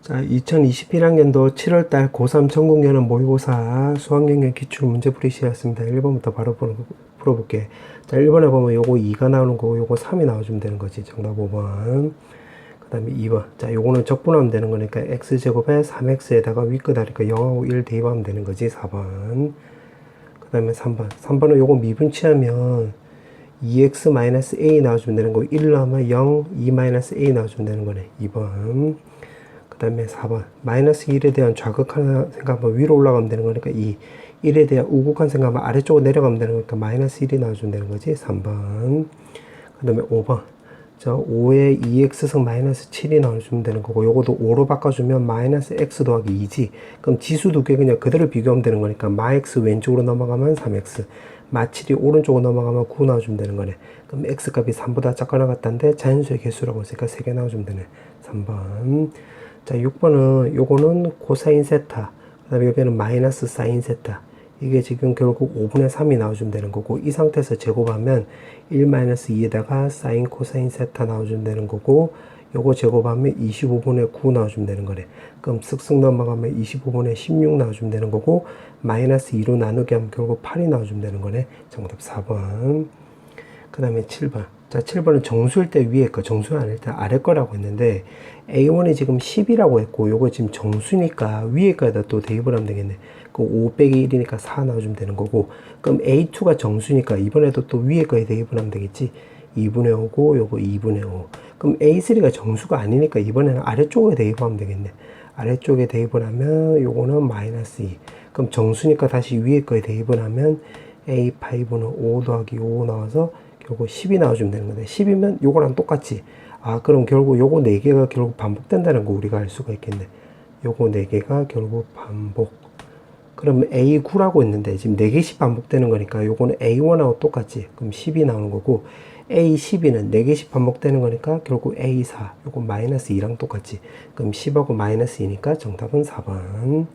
자, 2021학년도 7월달 고3 전국연원 모의고사 수학영역 기출문제 풀이 시작했습니다. 1번부터 바로 풀어볼게. 자, 1번에 보면 요거 2가 나오는 거고 요거 3이 나와주면 되는 거지. 정답 5번. 그 다음에 2번. 자, 요거는 적분하면 되는 거니까 x제곱에 3x에다가 윗끝 아래거 0하고 1 대입하면 되는 거지. 4번. 그 다음에 3번. 3번은 요거 미분치하면 2x-a 나와주면 되는 거고 1 넣으면 0, 2-a 나와주면 되는 거네. 2번. 그 다음에 4번 마이너스 1에 대한 좌극한 생각하면 위로 올라가면 되는 거니까 2 1에 대한 우극한 생각하면 아래쪽으로 내려가면 되는 거니까 마이너스 1이 나와주면 되는 거지. 3번. 그 다음에 5번 저 5에 2x승 마이너스 7이 나와주면 되는 거고 요것도 5로 바꿔주면 마이너스 x 더하기 2지. 그럼 지수 두 개 그냥 그대로 비교하면 되는 거니까 마x 왼쪽으로 넘어가면 3x 마7이 오른쪽으로 넘어가면 9 나와주면 되는 거네. 그럼 x값이 3보다 작거나 같다는데 자연수의 개수라고 했으니까 3개 나와주면 되네. 3번. 자, 6번은 요거는 코사인 세타, 그 다음에 여기는 마이너스 사인 세타. 이게 지금 결국 5분의 3이 나와주면 되는 거고 이 상태에서 제곱하면 1-2에다가 사인 코사인 세타 나와주면 되는 거고 요거 제곱하면 25분의 9 나와주면 되는 거래. 그럼 쓱쓱 넘어가면 25분의 16 나와주면 되는 거고 마이너스 2로 나누게 하면 결국 8이 나와주면 되는 거네. 정답 4번. 그 다음에 7번. 자, 7번은 정수일 때 위에 거, 정수 아닐 때 아래 거라고 했는데 A1이 지금 10이라고 했고 요거 지금 정수니까 위에 거에다 또 대입을 하면 되겠네. 그 5 빼기 1이니까 4 나와주면 되는 거고 그럼 A2가 정수니까 이번에도 또 위에 거에 대입을 하면 되겠지. 2분의 5고 요거 2분의 5. 그럼 A3가 정수가 아니니까 이번에는 아래쪽에 대입하면 되겠네. 아래쪽에 대입을 하면 요거는 마이너스 2. 그럼 정수니까 다시 위에 거에 대입을 하면 A5는 5 더하기 5 나와서 결국 10이 나와주면 되는 건데 10이면 요거랑 똑같지. 아, 그럼 결국 요거 4개가 결국 반복된다는 거 우리가 알 수가 있겠네. 요거 4개가 결국 반복. 그러면 A9라고 했는데 지금 4개씩 반복되는 거니까 요거는 A1하고 똑같지. 그럼 10이 나오는 거고 A12는 4개씩 반복되는 거니까 결국 A4 요거 마이너스 2랑 똑같지. 그럼 10하고 마이너스 2니까 정답은 4번.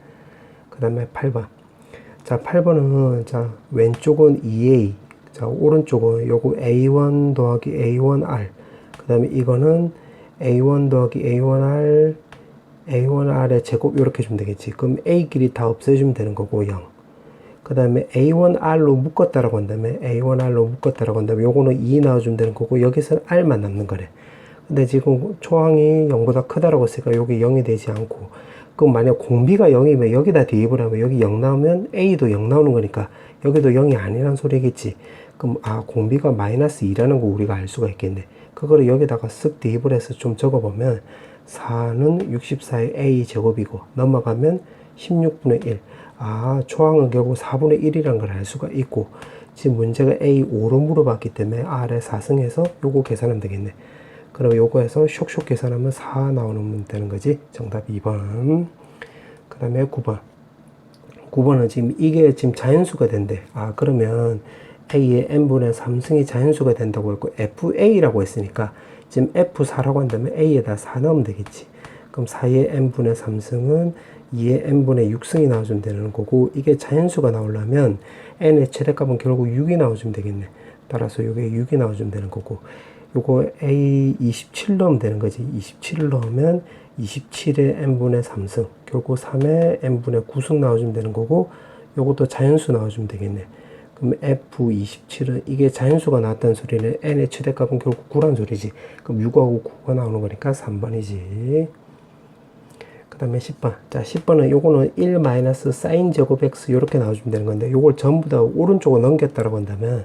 그 다음에 8번. 자, 8번은 자 왼쪽은 2A, 자 오른쪽은 요거 A1 더하기 A1R, 그 다음에 이거는 A1 더하기 A1R, A1R의 제곱 이렇게 주면 되겠지. 그럼 A끼리 다 없애주면 되는 거고 0. 그 다음에 A1R로 묶었다라고 한다면 A1R로 묶었다라고 한다면 요거는 2 나와주면 되는 거고 여기서는 R만 남는 거래. 근데 지금 초항이 0보다 크다라고 했으니까 여기 0이 되지 않고 그럼 만약 공비가 0이면 여기다 대입을 하면 여기 0 나오면 A도 0 나오는 거니까 여기도 0이 아니란 소리겠지. 그럼 아 공비가 마이너스 2라는 거 우리가 알 수가 있겠네. 그거를 여기다가 쓱 대입을 해서 좀 적어보면 4는 64의 A 제곱이고 넘어가면 16분의 1. 아 초항은 결국 4분의 1이라는 걸 알 수가 있고 지금 문제가 A5로 물어봤기 때문에 R에 4승해서 요거 계산하면 되겠네. 그럼 요거에서 쇽쇽 계산하면 4 나오는 되는 거지. 정답 2번. 그 다음에 9번. 9번은 지금 이게 지금 자연수가 된대. 아, 그러면 A의 n분의 3승이 자연수가 된다고 했고, FA라고 했으니까 지금 F4라고 한다면 A에다 4 넣으면 되겠지. 그럼 4의 n분의 3승은 2의 n분의 6승이 나와주면 되는 거고, 이게 자연수가 나오려면 n의 최대값은 결국 6이 나와주면 되겠네. 따라서 이게 6이 나와주면 되는 거고, 요거 A27 넣으면 되는 거지. 27을 넣으면 27의 n분의 3승 결국 3의 n분의 9승 나와주면 되는 거고 요것도 자연수 나와주면 되겠네. 그럼 F27은 이게 자연수가 나왔다는 소리는 n의 최대값은 결국 9란 소리지. 그럼 6하고 9가 나오는 거니까 3번이지. 그 다음에 10번. 자, 10번은 요거는 1 마이너스 사인 제곱 x 요렇게 나와주면 되는 건데 요걸 전부 다 오른쪽으로 넘겼다라고 한다면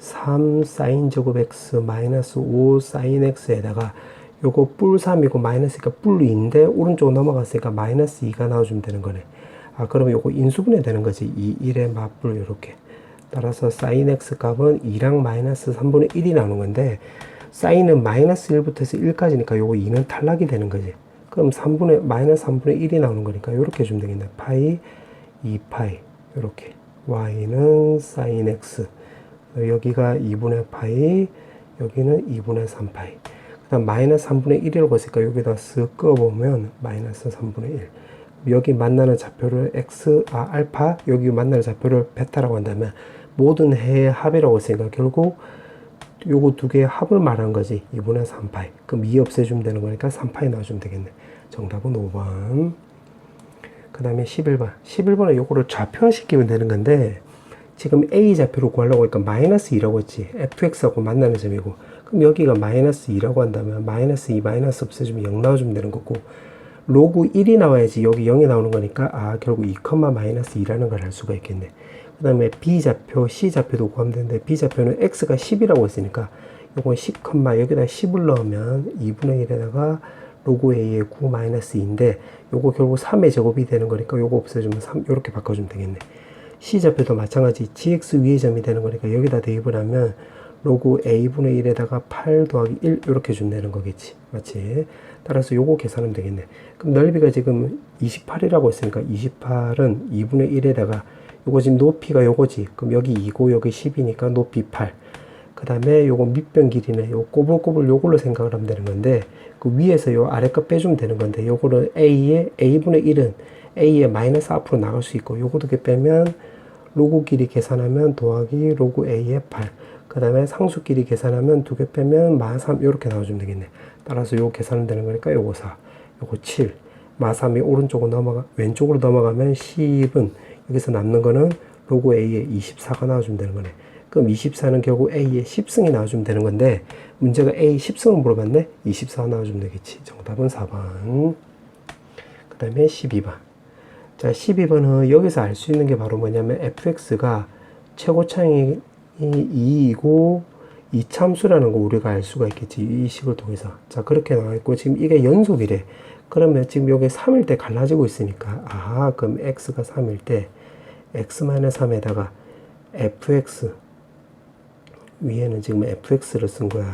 3 사인 제곱 x 마이너스 5 사인 x에다가 요거 뿔 3이고 마이너스니까 뿔 2인데 오른쪽으로 넘어갔으니까 마이너스 2가 나와주면 되는 거네. 아, 그러면 요거 인수분해 되는 거지. 2, 1의 맞불 요렇게. 따라서 사인 x 값은 2랑 마이너스 3분의 1이 나오는 건데 사인은 마이너스 1부터 해서 1까지니까 요거 2는 탈락이 되는 거지. 그럼 마이너스 3분의 1이 나오는 거니까 요렇게 주면 되겠네. 파이 2파이 요렇게. y는 사인 x 여기가 2분의 파이, 여기는 2분의 3파이. 그 다음 마이너스 3분의 1이라고 했으니까 여기다 쓱 그어보면 마이너스 3분의 1. 여기 만나는 좌표를 알파, 여기 만나는 좌표를 베타라고 한다면 모든 해의 합이라고 했으니까 결국 요거 두 개의 합을 말한 거지. 2분의 3파이. 그럼 2 없애주면 되는 거니까 3파이 나와주면 되겠네. 정답은 5번. 그 다음에 11번. 11번은 요거를 좌표화시키면 되는 건데, 지금 A 좌표로 구하려고 하니까 마이너스 2라고 했지. fx하고 만나는 점이고. 그럼 여기가 마이너스 2라고 한다면, 마이너스 2 마이너스 없애주면 0 나와주면 되는 거고, 로그 1이 나와야지 여기 0이 나오는 거니까, 아, 결국 2, 마이너스 2라는 걸 알 수가 있겠네. 그 다음에 B 좌표, C 좌표도 구하면 되는데, B 좌표는 x가 10이라고 했으니까, 요건 10, 여기다 10을 넣으면 2분의 1에다가 로그 a의 9 마이너스 2인데, 요거 결국 3의 제곱이 되는 거니까 요거 없애주면 3, 요렇게 바꿔주면 되겠네. C좌표도 마찬가지 gx 위의 점이 되는 거니까 여기다 대입을 하면 로그 a분의 1에다가 8 더하기 1 이렇게 준다는 거겠지. 맞지? 따라서 요거 계산하면 되겠네. 그럼 넓이가 지금 28이라고 했으니까 28은 2분의 1에다가 요거 지금 높이가 요거지. 그럼 여기 2고 여기 10이니까 높이 8. 그 다음에 요거 밑변 길이네. 요 꼬불꼬불 요걸로 생각을 하면 되는 건데, 그 위에서 요 아래 거 빼주면 되는 건데, 요거는 a분의 1은 a의 마이너스 앞으로 나갈 수 있고, 요거 두 개 빼면 로그 길이 계산하면 더하기 로그 a의 8. 그 다음에 상수 길이 계산하면 두 개 빼면 마 3 이렇게 나와주면 되겠네. 따라서 요거 계산은 되는 거니까 요거 4, 요거 7. 마 3이 오른쪽으로 왼쪽으로 넘어가면 10은 여기서 남는 거는 로그 a의 24가 나와주면 되는 거네. 그럼 24는 결국 a의 10승이 나와주면 되는 건데, 문제가 a 10승을 물어봤네. 24 나와주면 되겠지. 정답은 4번. 그 다음에 12번. 자, 12번은 여기서 알 수 있는 게 바로 뭐냐면 fx가 최고차이 2이고 이참수라는 거 우리가 알 수가 있겠지. 이 식을 통해서. 자, 그렇게 나와 있고 지금 이게 연속이래. 그러면 지금 여기 3일 때 갈라지고 있으니까, 아, 그럼 x가 3일 때 x-3에다가 fx, 위에는 지금 fx를 쓴 거야.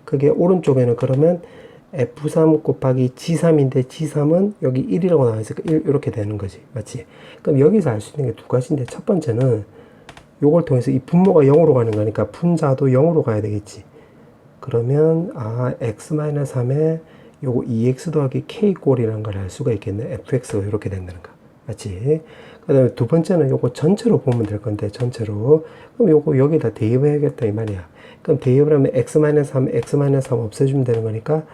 그게 오른쪽에는 그러면 f3 곱하기 g3인데 g3은 여기 1이라고 나와 있으니까 1 이렇게 되는 거지. 맞지? 그럼 여기서 알 수 있는 게 두 가지인데, 첫 번째는 요걸 통해서 이 분모가 0으로 가는 거니까 분자도 0으로 가야 되겠지. 그러면 아, x-3에 요거 2x 더하기 k 꼴이라는 걸 알 수가 있겠네. fx가 이렇게 된다는 거. 맞지? 그 다음에 두 번째는 요거 전체로 보면 될 건데, 전체로. 그럼 요거 여기다 대입해야겠다 이 말이야. 그럼 대입을 하면 x-3, x-3 없애주면 되는 거니까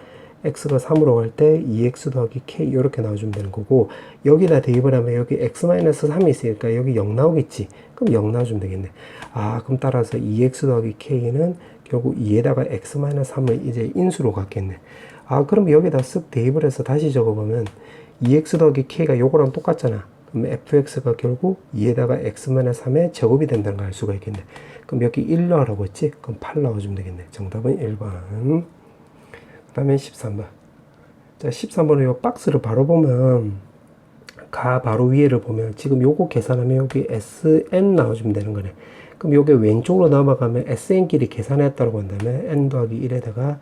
x가 3으로 갈 때 2x 더하기 k 이렇게 나와주면 되는 거고, 여기다 대입을 하면 여기 x-3이 있으니까 여기 0 나오겠지. 그럼 0 나와주면 되겠네. 아, 그럼 따라서 2x 더하기 k는 결국 2에다가 x-3을 이제 인수로 갖겠네. 아, 그럼 여기다 쓱 대입을 해서 다시 적어보면 2x 더하기 k가 요거랑 똑같잖아. 그럼 fx가 결국 2에다가 x-3의 제곱이 된다는 걸 알 수가 있겠네. 그럼 여기 1 넣으라고 했지? 그럼 8 넣어주면 되겠네. 정답은 1번. 그 다음에 13번. 자, 13번은 요 박스를 바로 보면, 바로 위에를 보면, 지금 요거 계산하면 여기 SN 나와주면 되는 거네. 그럼 요게 왼쪽으로 넘어가면 SN끼리 계산했다고 한다면, N 더하기 1에다가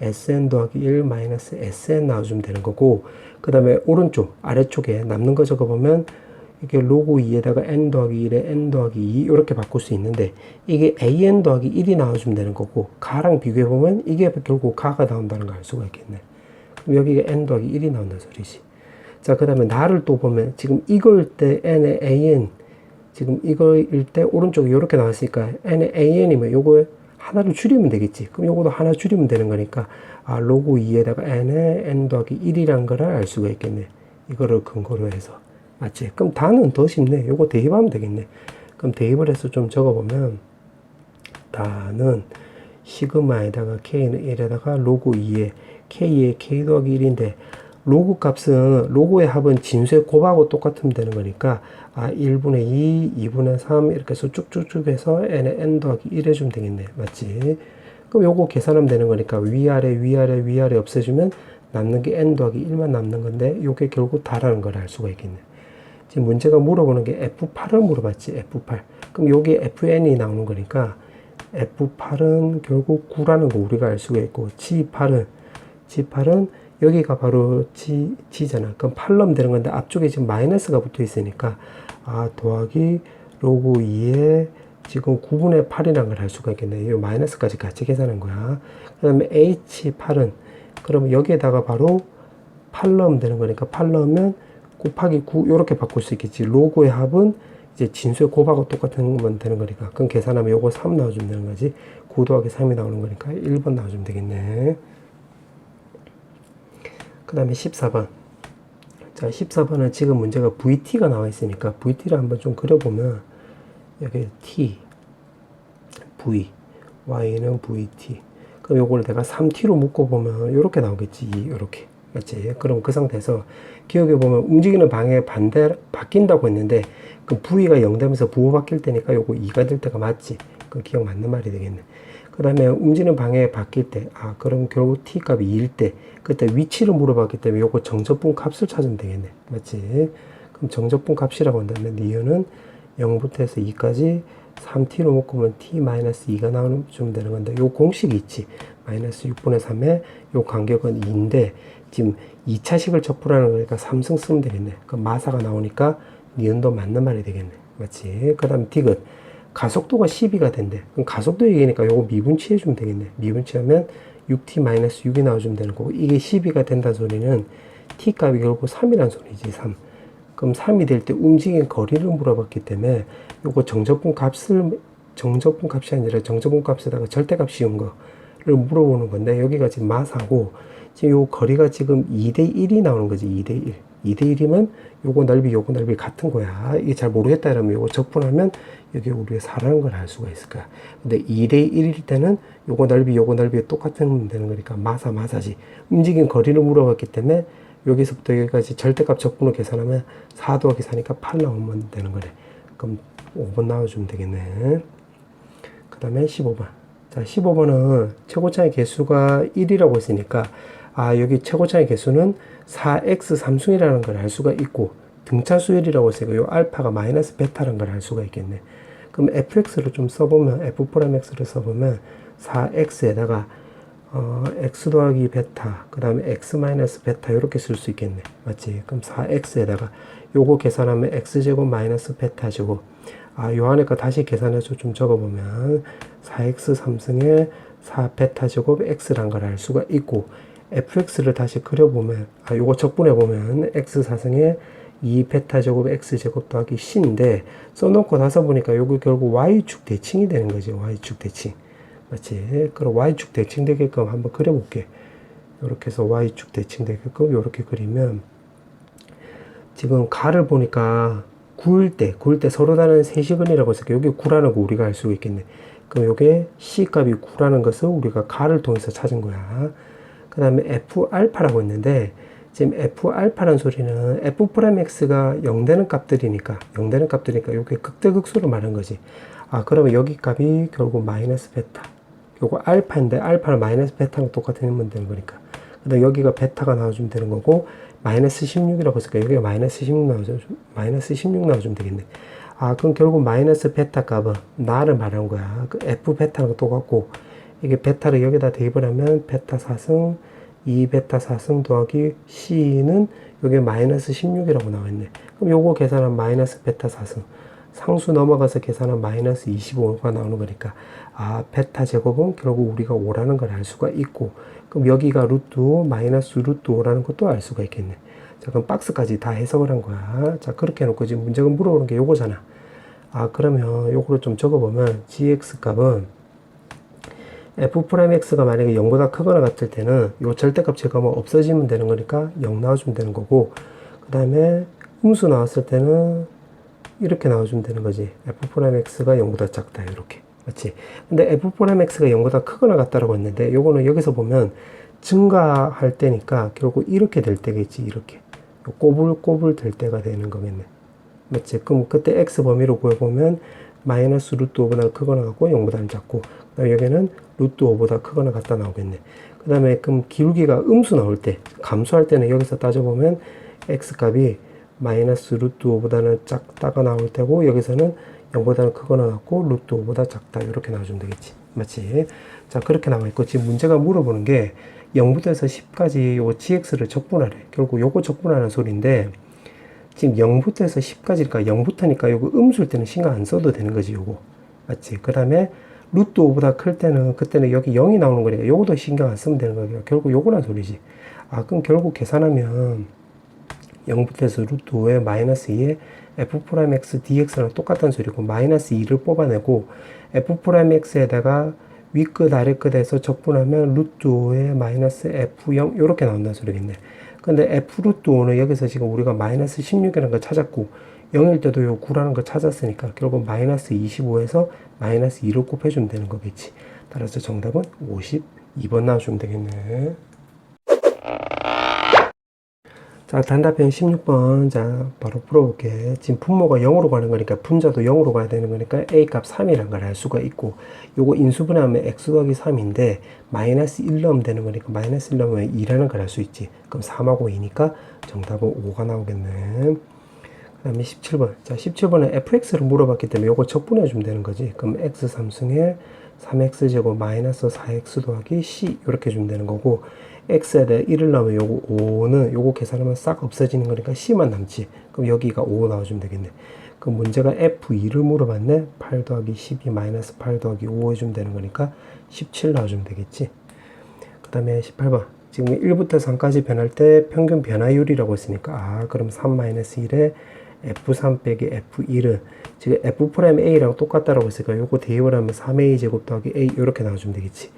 SN 더하기 1 마이너스 SN 나와주면 되는 거고, 그 다음에 오른쪽, 아래쪽에 남는 거 적어보면, 이게 로그 2에다가 n 더하기 1에 n 더하기 2 이렇게 바꿀 수 있는데, 이게 an 더하기 1이 나와주면 되는 거고, 가랑 비교해보면 이게 결국 가가 나온다는 걸 알 수가 있겠네. 그럼 여기가 n 더하기 1이 나온다는 소리지. 자, 그 다음에 나를 또 보면 지금 이거일 때 n의 an, 지금 이거일 때 오른쪽에 이렇게 나왔으니까 n의 an이면 요거 하나를 줄이면 되겠지. 그럼 요거도 하나 줄이면 되는 거니까, 아, 로그 2에다가 n의 n 더하기 1이란 걸 알 수가 있겠네. 이거를 근거로 해서. 맞지? 그럼 다는 더 쉽네. 요거 대입하면 되겠네. 그럼 대입을 해서 좀 적어보면, 다는 시그마에다가 k는 1에다가 로그 2에 k에 k 더하기 1인데, 로그 값은, 로그의 합은 진수의 곱하고 똑같으면 되는 거니까, 아, 1분의 2, 2분의 3 이렇게 해서 쭉쭉쭉 해서 n에 n 더하기 1 해주면 되겠네. 맞지? 그럼 요거 계산하면 되는 거니까 위아래 위아래 위아래 없애주면 남는 게 n 더하기 1만 남는 건데, 요게 결국 다라는 걸 알 수가 있겠네. 지금 문제가 물어보는 게 F8을 물어봤지. F8. 그럼 요게 FN이 나오는 거니까 F8은 결국 9라는 거 우리가 알 수가 있고, G8은 여기가 바로 G잖아. 그럼 8 넣으면 되는 건데 앞쪽에 지금 마이너스가 붙어 있으니까, 아, 더하기 로그 2에 지금 9분의 8이라는 걸 알 수가 있겠네. 이 마이너스까지 같이 계산한 거야. 그 다음에 H8은 그러면 여기에다가 바로 8 넣으면 되는 거니까 8 넣으면 곱하기 9 이렇게 바꿀 수 있겠지. 로그의 합은 이제 진수의 곱하고 똑같은 건 되는 거니까, 그럼 계산하면 요거 3 나와주면 되는 거지. 9 더하기 3이 나오는 거니까 1번 나와주면 되겠네. 그 다음에 14번. 자, 14번은 지금 문제가 VT가 나와 있으니까 VT를 한번 좀 그려보면 여기 T, V, Y는 VT. 그럼 요걸 내가 3T로 묶어보면 요렇게 나오겠지. 요렇게. 맞지? 그럼 그 상태에서 기억해보면 움직이는 방향에 바뀐다고 했는데 그 V가 0 되면서 부호 바뀔 때니까 요거 2가 될 때가 맞지? 그 기억 맞는 말이 되겠네. 그 다음에 움직이는 방향에 바뀔 때, 그럼 결국 t 값이 2일 때, 그때 위치를 물어봤기 때문에 요거 정적분 값을 찾으면 되겠네. 맞지? 그럼 정적분 값이라고 한다면 이유는 0부터 해서 2까지 3t로 묶으면 t-2가 나오면 되는 건데, 요 공식이 있지. 마이너스 6분의 3에 요 간격은 2인데, 지금 2차식을 적분하는 거니까 3승 쓰면 되겠네. 그럼 마사가 나오니까 니은도 맞는 말이 되겠네. 맞지? 그 다음 디귿. 가속도가 12가 된대. 그럼 가속도 얘기니까 요거 미분치해주면 되겠네. 미분치하면 6t-6이 나와주면 되는 거고, 이게 12가 된다는 소리는 t 값이 결국 3이란 소리지, 3. 그럼 3이 될 때 움직인 거리를 물어봤기 때문에 요거 정적분 값이 아니라 정적분 값에다가 절대값 씌운 거를 물어보는 건데, 여기가 지금 마사고, 지금 요 거리가 지금 2대1이 나오는 거지, 2대1. 2대1이면 요거 넓이 같은 거야. 이게 잘 모르겠다 이러면 요거 적분하면 여기 우리가 4라는 걸 알 수가 있을 거야. 근데 2대1일 때는 요거 넓이 똑같은 되는 거니까 마사지. 움직인 거리를 물어봤기 때문에 여기서부터 여기까지 절대값 적분을 계산하면 4 더하기 4니까 8 나오면 되는 거래. 그럼 5번 나와주면 되겠네. 그 다음에 15번. 자, 15번은 최고차의 개수가 1이라고 했으니까 여기 최고차의 개수는 4x 삼승이라는 걸 알 수가 있고, 등차수열이라고 했으니까 요 알파가 마이너스 베타라는 걸 알 수가 있겠네. 그럼 fx를 좀 써보면, f'x를 써보면 4x에다가 x 더하기 베타, 그 다음에 x 마이너스 베타 이렇게 쓸 수 있겠네. 맞지? 그럼 4x에다가 요거 계산하면 x제곱 마이너스 베타제곱. 요 안에 거 다시 계산해서 좀 적어보면 4x 3승에 4베타제곱 x란 걸 알 수가 있고, fx를 다시 그려보면, 요거 적분해보면 x 4승에 2베타제곱 x제곱 더하기 c인데, 써놓고 나서 보니까 요거 결국 y축 대칭이 되는 거지. y축 대칭. 맞지? 그럼 y축 대칭 되게끔 한번 그려볼게. 요렇게 해서 y축 대칭 되게끔 요렇게 그리면, 지금 가를 보니까 구울 때 서로 다른 세시근이라고 해서 여기 9라는 거 우리가 알 수 있겠네. 그럼 요게 c 값이 9라는 것을 우리가 가를 통해서 찾은 거야. 그 다음에 f알파라고 했는데, 지금 f알파라는 소리는 f'x가 0 되는 값들이니까 요게 극대극소로 말한 거지. 그러면 여기 값이 결국 마이너스 베타. 요거 알파인데, 알파는 마이너스 베타랑 똑같으면 되는 거니까. 근데 여기가 베타가 나와주면 되는 거고, 마이너스 16이라고 했으니까 여기가 마이너스 16 나와주면 되겠네. 그럼 결국 마이너스 베타 값은 나를 말하는 거야. 그 f 베타랑 똑같고, 이게 베타를 여기다 대입을 하면 베타 4승 2베타 4승 더하기 c는 여기 마이너스 16이라고 나와있네. 그럼 요거 계산하면 마이너스 베타 4승, 상수 넘어가서 계산하면 마이너스 25가 나오는 거니까 베타 제곱은 결국 우리가 5라는 걸 알 수가 있고, 그럼 여기가 루트 5 마이너스 루트 5라는 것도 알 수가 있겠네. 자, 그럼 박스까지 다 해석을 한 거야. 자, 그렇게 해놓고 지금 문제가 물어보는 게 요거잖아. 그러면 요거를 좀 적어보면 gx 값은 f'x가 만약에 0보다 크거나 같을 때는 요 절대값 제거하면 없어지면 되는 거니까 0 나와주면 되는 거고, 그 다음에 음수 나왔을 때는 이렇게 나와주면 되는 거지. f'x가 0보다 작다, 이렇게. 맞지? 근데 f'x가 0보다 크거나 같다라고 했는데, 요거는 여기서 보면 증가할 때니까 결국 이렇게 될 때겠지, 이렇게. 꼬불꼬불 될 때가 되는 거겠네. 맞지? 그럼 그때 x 범위로 구해보면 마이너스 루트 5보다 크거나 같고 0보다는 작고, 그 다음에 여기는 루트 5보다 크거나 같다 나오겠네. 그 다음에 그럼 기울기가 음수 나올 때, 감소할 때는 여기서 따져보면 x 값이 마이너스 루트 5보다는 작다가 나올 때고, 여기서는 0보다는 크거나 같고 루트 5보다 작다, 이렇게 나와주면 되겠지. 맞지? 자, 그렇게 나와있고, 지금 문제가 물어보는 게 0부터 해서 10까지 요 gx를 적분하래. 결국 요거 적분하는 소리인데, 지금 0부터 해서 10까지니까 0부터니까 요거 음수일 때는 신경 안 써도 되는 거지, 요거. 맞지? 그 다음에 루트 5보다 클 때는, 그때는 여기 0이 나오는 거니까 요것도 신경 안 쓰면 되는 거니까 결국 요거란 소리지. 그럼 결국 계산하면 0부터 해서 루트 5에 마이너스 2에 f'x dx랑 똑같은 소리고, 마이너스 2를 뽑아내고 f'x에다가 윗끝 아래끝에서 적분하면 루트 5에 마이너스 f0 요렇게 나온다는 소리겠네. 근데 f 루트 5는 여기서 지금 우리가 마이너스 16이라는 걸 찾았고 0일 때도 요 9라는 걸 찾았으니까 결국 마이너스 25에서 마이너스 2를 곱해주면 되는 거겠지. 따라서 정답은 52번 나와주면 되겠네. 자, 단답형 16번. 자, 바로 풀어볼게. 지금 분모가 0으로 가는 거니까 분자도 0으로 가야 되는 거니까 a 값 3이란 걸 알 수가 있고, 요거 인수분해하면 x 더하기 3인데 마이너스 1 넣으면 되는 거니까 마이너스 1 넣으면 2라는 걸 알 수 있지. 그럼 3하고 2니까 정답은 5가 나오겠네. 그 다음에 17번. 자, 17번은 fx를 물어봤기 때문에 요거 적분해 주면 되는 거지. 그럼 x 3승에 3x제곱 마이너스 4x 더하기 c 이렇게 주면 되는 거고, x에 대해 1을 넣으면 요거 5는 요거 계산하면 싹 없어지는 거니까 c만 남지. 그럼 여기가 5 나와주면 되겠네. 그럼 문제가 f2를 물어봤네. 8 더하기 12 마이너스 8 더하기 5 해주면 되는 거니까 17 나와주면 되겠지. 그 다음에 18번. 지금 1부터 3까지 변할 때 평균 변화율이라고 했으니까 그럼 3 마이너스 1에 f3 빼기 f1은 지금 f'a랑 똑같다라고 했으니까 요거 대입을 하면 3a 제곱 더하기 a 이렇게 나와주면 되겠지.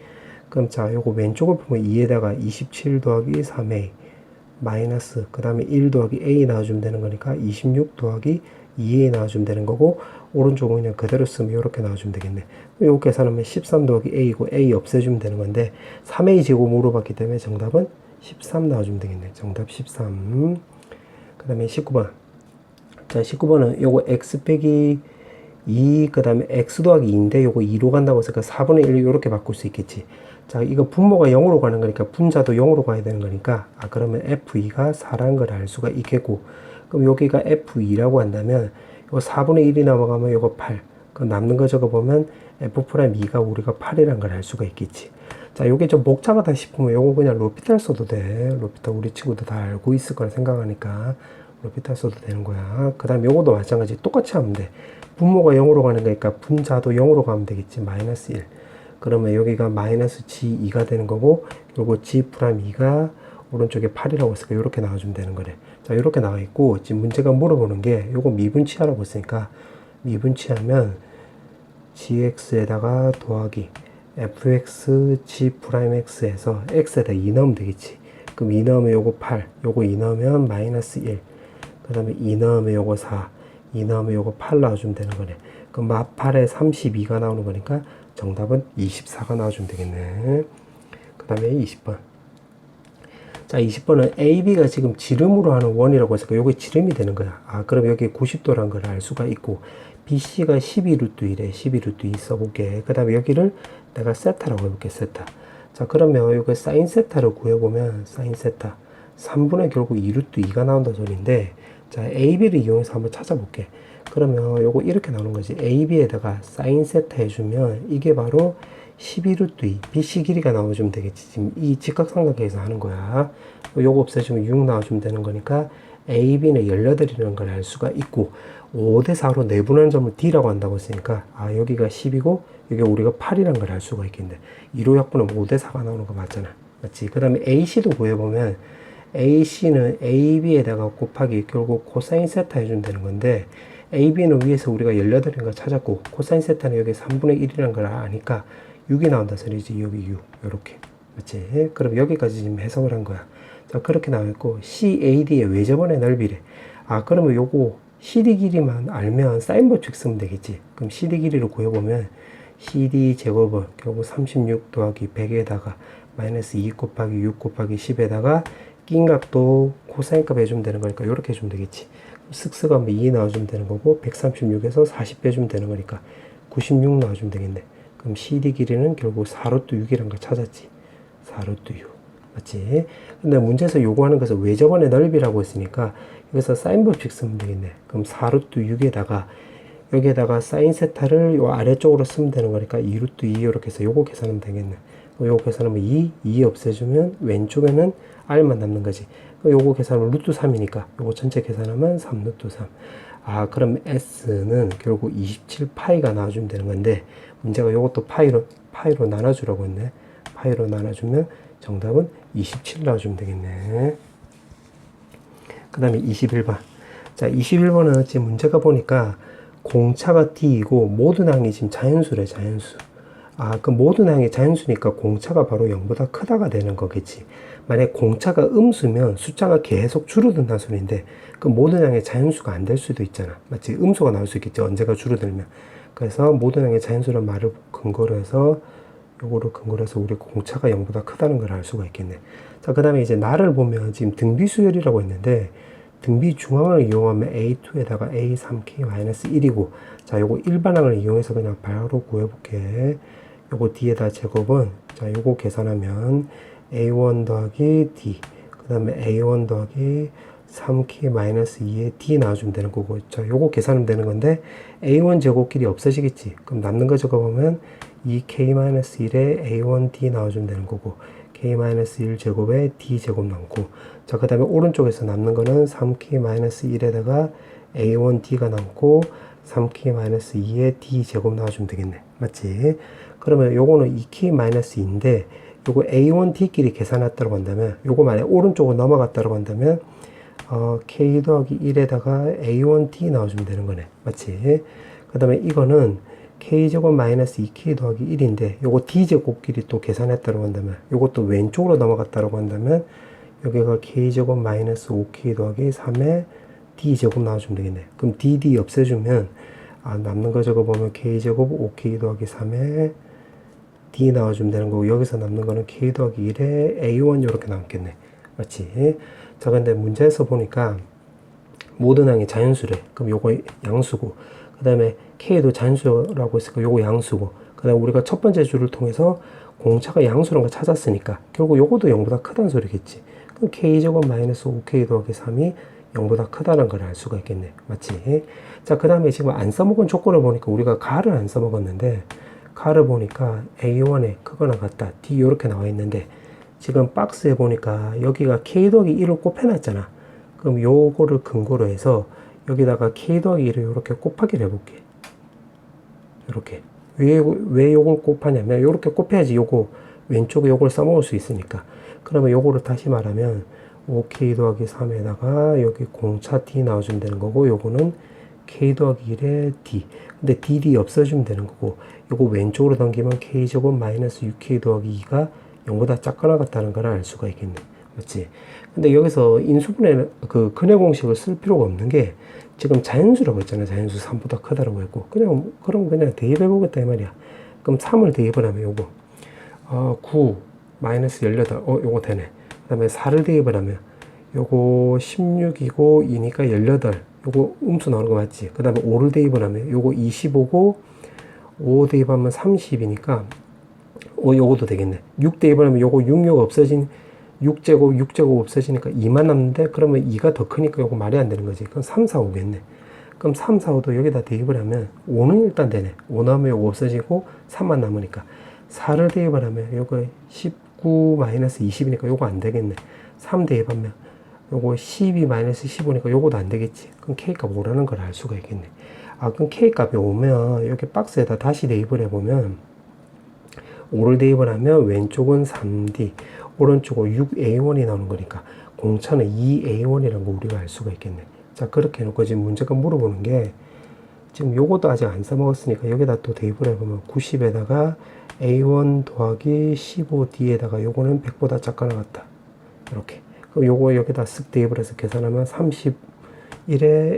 그럼 자, 요거 왼쪽을 보면 2에다가 27 더하기 3a 마이너스 그 다음에 1 더하기 a 나와주면 되는 거니까 26 더하기 2a 나와주면 되는 거고, 오른쪽은 그냥 그대로 쓰면 이렇게 나와주면 되겠네. 요거 계산하면 13 더하기 a고 a 없애주면 되는 건데 3a 제곱 물어봤기 때문에 정답은 13 나와주면 되겠네. 정답 13. 그 다음에 19번. 자, 19번은 요거 x 빼기 2, 그 다음에 x 더하기 2인데 요거 2로 간다고 했으니까 4분의 1 이렇게 바꿀 수 있겠지. 자, 이거 분모가 0으로 가는 거니까 분자도 0으로 가야 되는 거니까 그러면 f2가 4라는 걸 알 수가 있겠고, 그럼 여기가 f2라고 한다면 요 4분의 1이 넘어가면 요거 8. 그럼 남는 거 적어보면 f'2가 우리가 8이라는 걸 알 수가 있겠지. 자, 요게 좀 복잡하다 싶으면 요거 그냥 로피탈 써도 돼. 로피탈 우리 친구도 다 알고 있을 거라 생각하니까 로피탈 써도 되는 거야. 그 다음 요거도 마찬가지 똑같이 하면 돼. 분모가 0으로 가는 거니까 분자도 0으로 가면 되겠지. 마이너스 1. 그러면 여기가 마이너스 g2가 되는 거고, 그리고 g'2가 오른쪽에 8이라고 했으니까 이렇게 나와주면 되는 거래. 자, 이렇게 나와 있고, 지금 문제가 물어보는 게 요거 미분치하라고 했으니까 미분치하면 gx에다가 더하기 fx g'x에서 x에다 2 넣으면 되겠지. 그럼 2 넣으면 요거 8, 요거 2 넣으면 마이너스 1, 그 다음에 2 넣으면 요거 4, 2 넣으면 요거 8 나와주면 되는 거네. 그럼 8에 32가 나오는 거니까 정답은 24가 나와주면 되겠네. 그 다음에 20번. 자, 20번은 AB가 지금 지름으로 하는 원이라고 해서 요게 지름이 되는 거야. 그럼 여기 90도란 걸 알 수가 있고, BC가 12루트 1에 12루트 2 써볼게. 그 다음에 여기를 내가 세타라고 해볼게. 세타. 자, 그러면 요거 사인 세타를 구해보면 사인 세타 3분의 결국 2루트 2가 나온다 소리인데, 자, AB를 이용해서 한번 찾아볼게. 그러면 요거 이렇게 나오는 거지. AB에다가 사인 세타 해주면 이게 바로 12루트 2 BC 길이가 나와주면 되겠지. 지금 이 직각삼각형에서 하는 거야. 요거 없애주면 6 나와주면 되는 거니까 AB는 18이라는 걸 알 수가 있고, 5대 4로 내분한 점을 D라고 한다고 했으니까 여기가 10이고 여기 우리가 8이라는 걸 알 수가 있겠네. 2로 약분하면 5대 4가 나오는 거 맞잖아. 맞지? 그 다음에 AC도 구해보면 AC는 AB에다가 곱하기 결국 코사인 세타 해주면 되는 건데, AB는 위에서 우리가 18이라는 걸 찾았고 코사인 세타는 여기 3분의 1이라는 걸 아니까 6이 나온다 소리지. 여기 6 요렇게. 맞지? 그럼 여기까지 지금 해석을 한 거야. 자, 그렇게 나와있고 CAD의 외접원의 넓이래. 그러면 요거 CD 길이만 알면 사인 법칙 쓰면 되겠지. 그럼 CD 길이를 구해보면 CD 제곱은 결국 36 더하기 100에다가 마이너스 2 곱하기 6 곱하기 10에다가 낀 값도 코사인 값 해주면 되는 거니까 이렇게 해주면 되겠지. 쓱쓱 하면 2 나와주면 되는 거고 136에서 40 빼주면 되는 거니까 96 나와주면 되겠네. 그럼 CD 길이는 결국 4루트 6이라는 걸 찾았지. 4루트 6. 맞지? 근데 문제에서 요구하는 것은 외접원의 넓이라고 했으니까 여기서 사인 법칙 쓰면 되겠네. 그럼 4루트 6에다가 여기에다가 사인 세타를 요 아래쪽으로 쓰면 되는 거니까 2루트 2 이렇게 해서 요거 계산하면 되겠네. 요거 계산하면 2 없애주면 왼쪽에는 R만 남는 거지. 요거 계산하면 루트 3이니까 요거 전체 계산하면 3루트 3. 그럼 S는 결국 27파이가 나와주면 되는 건데, 문제가 요것도 파이로 나눠주라고 했네. 파이로 나눠주면 정답은 27 나와주면 되겠네. 그 다음에 21번. 자, 21번은 지금 문제가 보니까 공차가 D이고 모든 항이 지금 자연수래, 자연수. 그 모든 항이 자연수니까 공차가 바로 0보다 크다가 되는 거겠지. 만약 공차가 음수면 숫자가 계속 줄어든다는 소리인데, 그 모든 항의 자연수가 안 될 수도 있잖아. 맞지? 음수가 나올 수 있겠지. 언제가 줄어들면. 그래서 모든 항의 자연수라는 말을 근거로 해서, 요거를 근거로 해서 우리 공차가 0보다 크다는 걸 알 수가 있겠네. 자, 그 다음에 이제 나를 보면 지금 등비수열이라고 했는데, 등비 중앙을 이용하면 A2에다가 A3K-1이고, 자, 요거 일반항을 이용해서 그냥 바로 구해볼게. 요거 D에다 제곱은, 자, 요거 계산하면 A1 더하기 D, 그 다음에 A1 더하기 3K-2의 D 나와주면 되는 거고, 자, 요거 계산하면 되는 건데, A1 제곱끼리 없어지겠지. 그럼 남는 거 적어보면 2K-1에 A1D 나와주면 되는 거고, K-1 제곱에 D 제곱 남고, 자, 그 다음에 오른쪽에서 남는 거는 3K-1에다가 A1D가 남고, 3K-2에 D 제곱 나와주면 되겠네. 맞지? 그러면 요거는 2K-2인데, 요거 A1D끼리 계산했다고 한다면, 요거 만약 오른쪽으로 넘어갔다고 한다면, K 더하기 1에다가 A1D 나와주면 되는 거네. 맞지? 그 다음에 이거는 K제곱 마이너스 2K 더하기 1인데, 요거 D제곱끼리 또 계산했다고 한다면, 요것도 왼쪽으로 넘어갔다고 한다면, 여기가 K제곱 마이너스 5K 더하기 3에 D제곱 나와주면 되겠네. 그럼 DD 없애주면, 남는 거 적어보면 K제곱 5K 더하기 3에 D 나와주면 되는 거고, 여기서 남는 거는 K 더하기 1에 A1 이렇게 남겠네. 맞지? 자, 근데 문제에서 보니까 모든 항이 자연수래. 그럼 요거 양수고, 그 다음에 K도 자연수라고 했으니까 요거 양수고, 그 다음에 우리가 첫 번째 줄을 통해서 공차가 양수라는 걸 찾았으니까 결국 요거도 0보다 크다는 소리겠지. 그럼 K제곱 마이너스 5K 더하기 3이 0보다 크다는 걸 알 수가 있겠네. 맞지? 자, 그 다음에 지금 안 써먹은 조건을 보니까 우리가 가를 안 써먹었는데, 가를 보니까 A1에 크거나 같다, D 이렇게 나와 있는데, 지금 박스에 보니까 여기가 K 더하기 1을 곱해놨잖아. 그럼 요거를 근거로 해서 여기다가 K 더하기 1을 이렇게 곱하기를 해볼게. 이렇게. 왜 요걸 곱하냐면, 요렇게 곱해야지 요거 왼쪽에 요걸 써먹을 수 있으니까. 그러면 요거를 다시 말하면 5K 더하기 3에다가 여기 공차 D 나와주면 되는 거고, 요거는 K 더하기 1에 D. 근데 DD 없어주면 되는 거고, 요거 왼쪽으로 넘기면 K제곱 마이너스 6K 더하기 2가 0보다 작거나 같다는 걸 알 수가 있겠네. 맞지? 근데 여기서 인수분해 그 근해 공식을 쓸 필요가 없는 게, 지금 자연수라고 했잖아요. 자연수 3보다 크다라고 했고, 그럼 그냥 대입해 보겠다 이 말이야. 그럼 3을 대입을 하면 요거 9 마이너스 18, 요거 되네. 그 다음에 4를 대입을 하면 요거 16이고 2니까 18, 요거 음수 나오는 거 맞지? 그 다음에 5를 대입을 하면 요거 25고, 5 대입하면 30이니까 요것도 되겠네. 6 대입을 하면 요거 66 없어진 6제곱 없어지니까 2만 남는데, 그러면 2가 더 크니까 요거 말이 안 되는 거지. 그럼 3, 4, 5겠네. 그럼 3, 4, 5도 여기다 대입을 하면 5는 일단 되네. 5 나오면 요거 없어지고 3만 남으니까 4를 대입을 하면 요거 19 마이너스 20이니까 요거 안 되겠네. 3 대입하면 요거 12 마이너스 15니까 요거도 안 되겠지. 그럼 K값 5라는 걸 알 수가 있겠네. 그럼 K값이 오면 여기 박스에다 다시 대입을 해보면, 5를 대입을 하면 왼쪽은 3D, 오른쪽은 6A1이 나오는 거니까 공차는 2A1이라는 거 우리가 알 수가 있겠네. 자, 그렇게 해놓고 지금 문제가 물어보는 게, 지금 요것도 아직 안 써먹었으니까 여기다 또 대입을 해보면 90에다가 A1 더하기 15D에다가 요거는 100보다 작거나 같다. 이렇게. 그럼 요거 여기다 쓱 대입을 해서 계산하면 31에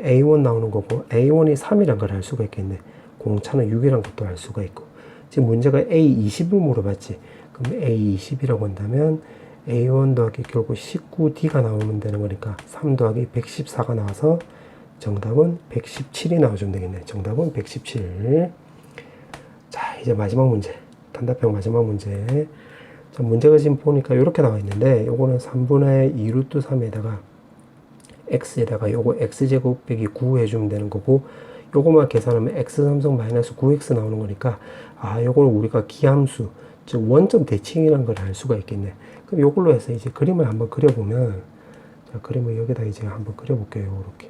A1 나오는 거고, A1이 3이란 걸 알 수가 있겠네. 공차는 6이란 것도 알 수가 있고. 지금 문제가 A20을 물어봤지. 그럼 A20이라고 한다면 A1 더하기 결국 19D가 나오면 되는 거니까 3 더하기 114가 나와서 정답은 117이 나와주면 되겠네. 정답은 117. 자, 이제 마지막 문제. 단답형 마지막 문제. 자, 문제가 지금 보니까 이렇게 나와 있는데, 요거는 3분의 2 루트 3에다가 x에다가 요거 x제곱 빼기 9 해주면 되는 거고, 요거만 계산하면 x3승 마이너스 9x 나오는 거니까, 요걸 우리가 기함수, 즉 원점 대칭이라는 걸 알 수가 있겠네. 그럼 요걸로 해서 이제 그림을 한번 그려보면, 자, 그림을 여기다 이제 한번 그려볼게요. 요렇게.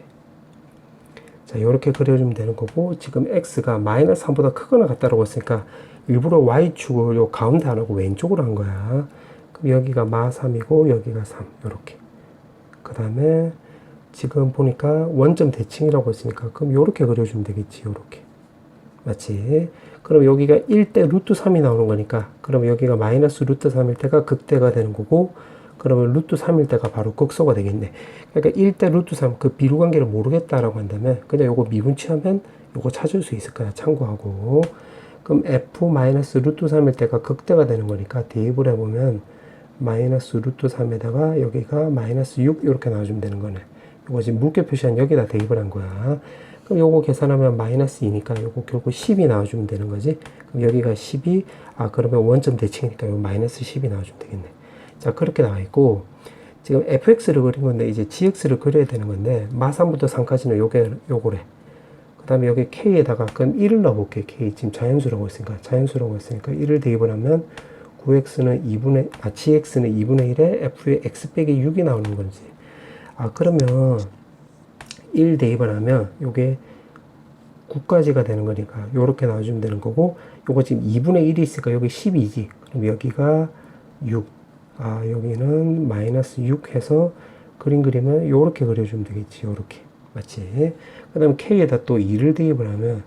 자, 요렇게 그려주면 되는 거고, 지금 x가 마이너스 3보다 크거나 같다라고 했으니까 일부러 y축을 요 가운데 안 하고 왼쪽으로 한 거야. 그럼 여기가 마 3이고 여기가 3, 요렇게. 그 다음에 지금 보니까 원점 대칭이라고 했으니까 그럼 요렇게 그려주면 되겠지. 요렇게. 맞지? 그럼 여기가 1대 루트 3이 나오는 거니까, 그럼 여기가 마이너스 루트 3일 때가 극대가 되는 거고, 그러면 루트 3일 때가 바로 극소가 되겠네. 그러니까 1대 루트 3, 그 비례 관계를 모르겠다라고 한다면, 그냥 요거 미분치하면 요거 찾을 수 있을 거야. 참고하고. 그럼 f 마이너스 루트 3일 때가 극대가 되는 거니까, 대입을 해보면, 마이너스 루트 3에다가 여기가 마이너스 6 이렇게 나와주면 되는 거네. 이거 지금 물개 표시한 여기다 대입을 한 거야. 그럼 요거 계산하면 마이너스 2니까 요거 결국 10이 나와주면 되는 거지. 그럼 여기가 10이, 그러면 원점 대칭이니까 요 마이너스 10이 나와주면 되겠네. 자, 그렇게 나와 있고, 지금 fx를 그린 건데 이제 gx를 그려야 되는 건데, 마3부터 3까지는 요거래. 그 다음에 여기 k에다가 그럼 1을 넣어볼게. k 지금 자연수라고 했으니까 1을 대입을 하면 9x는 gx는 2분의 1에 f의 x 빼기 6이 나오는 건지. 그러면 1 대입을 하면 요게 9까지가 되는 거니까 요렇게 나와주면 되는 거고, 요거 지금 2분의 1이 있으니까 여기 12지. 그럼 여기가 6. 여기는 마이너스 6 해서 그림 그리면 요렇게 그려주면 되겠지. 요렇게. 맞지? 그 다음 k에다 또 2를 대입을 하면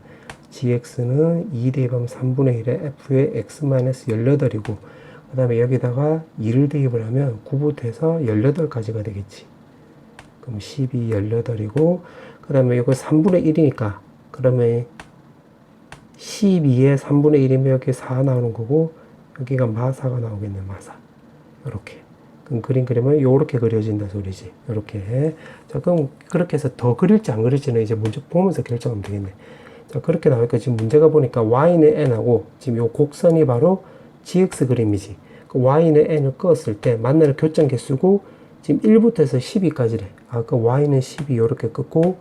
gx는 2 대입하면 3분의 1에 f의 x 마이너스 18이고, 그 다음에 여기다가 2를 대입을 하면 9부터 해서 18까지가 되겠지. 그럼 12, 18이고, 그 다음에 이거 3분의 1이니까, 그러면 12에 3분의 1이면 여기 4 나오는 거고, 여기가 마사가 나오겠네, 마사. 요렇게. 그럼 그림 그리면 요렇게 그려진다 소리지. 요렇게. 자, 그럼 그렇게 해서 더 그릴지 안 그릴지는 이제 문제 보면서 결정하면 되겠네. 자, 그렇게 나오니까 지금 문제가 보니까 y는 n하고, 지금 요 곡선이 바로 gx 그림이지. 그 y는 n을 끄었을 때 만나는 교점 개수고, 지금 1부터 해서 12까지래. 그 y는 12 요렇게 끄고,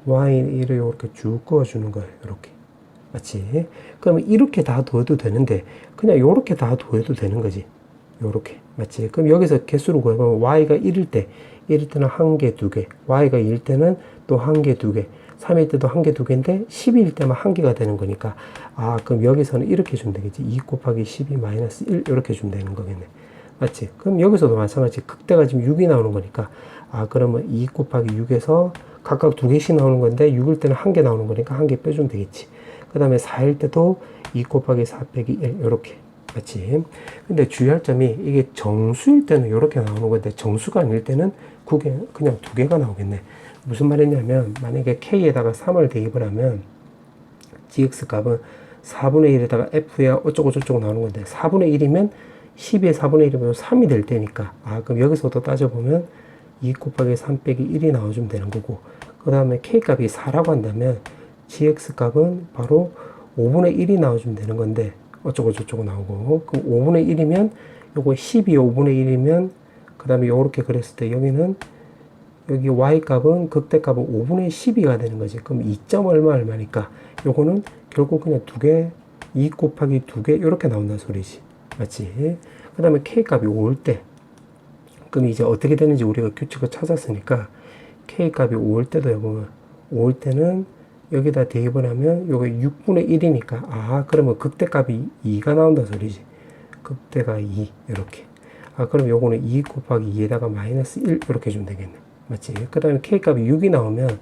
y를 요렇게 쭉 그어주는 거예요. 요렇게. 맞지? 그러면 이렇게 다 더해도 되는데, 그냥 요렇게 다 더해도 되는 거지. 요렇게. 맞지? 그럼 여기서 개수를 구해보면 y가 1일 때, 1일 때는 1개, 2개, y가 2일 때는 또 1개, 2개, 3일 때도 1개, 2개인데 12일 때만 1개가 되는 거니까, 그럼 여기서는 이렇게 주면 되겠지. 2 곱하기 12 마이너스 1 이렇게 주면 되는 거겠네. 맞지? 그럼 여기서도 마찬가지. 극대가 지금 6이 나오는 거니까, 그러면 2 곱하기 6에서 각각 2개씩 나오는 건데 6일 때는 1개 나오는 거니까 1개 빼주면 되겠지. 그 다음에 4일 때도 2 곱하기 4 빼기 1 이렇게. 맞지? 근데 주의할 점이 이게 정수일 때는 이렇게 나오는 건데 정수가 아닐 때는 그냥 2개가 나오겠네. 무슨 말이냐면 만약에 k에다가 3을 대입을 하면 gx 값은 4분의 1에다가 f에 어쩌고 저쩌고 나오는 건데 4분의 1이면 12에 4분의 1이면 3이 될 때니까, 그럼 여기서도 따져보면 2 곱하기 3 빼기 1이 나와주면 되는 거고, 그 다음에 k 값이 4라고 한다면 gx 값은 바로 5분의 1이 나와주면 되는 건데 어쩌고 저쩌고 나오고, 그럼 5분의 1이면 요거 12 5분의 1이면 그 다음에 요렇게 그랬을 때 여기는 여기 y 값은 극대 값은 5분의 12가 되는 거지. 그럼 2점 얼마니까 요거는 결국 그냥 2개, 2 곱하기 2개 이렇게 나온다는 소리지. 맞지? 그 다음에 k 값이 5일 때, 그럼 이제 어떻게 되는지 우리가 규칙을 찾았으니까 k 값이 5일 때도 보면 5일 때는 여기다 대입을 하면 요게 6분의 1이니까 그러면 극대값이 2가 나온다 소리지. 극대가 2 이렇게. 그럼 요거는 2 곱하기 2에다가 마이너스 1 이렇게 주면 되겠네. 맞지? 그 다음에 k값이 6이 나오면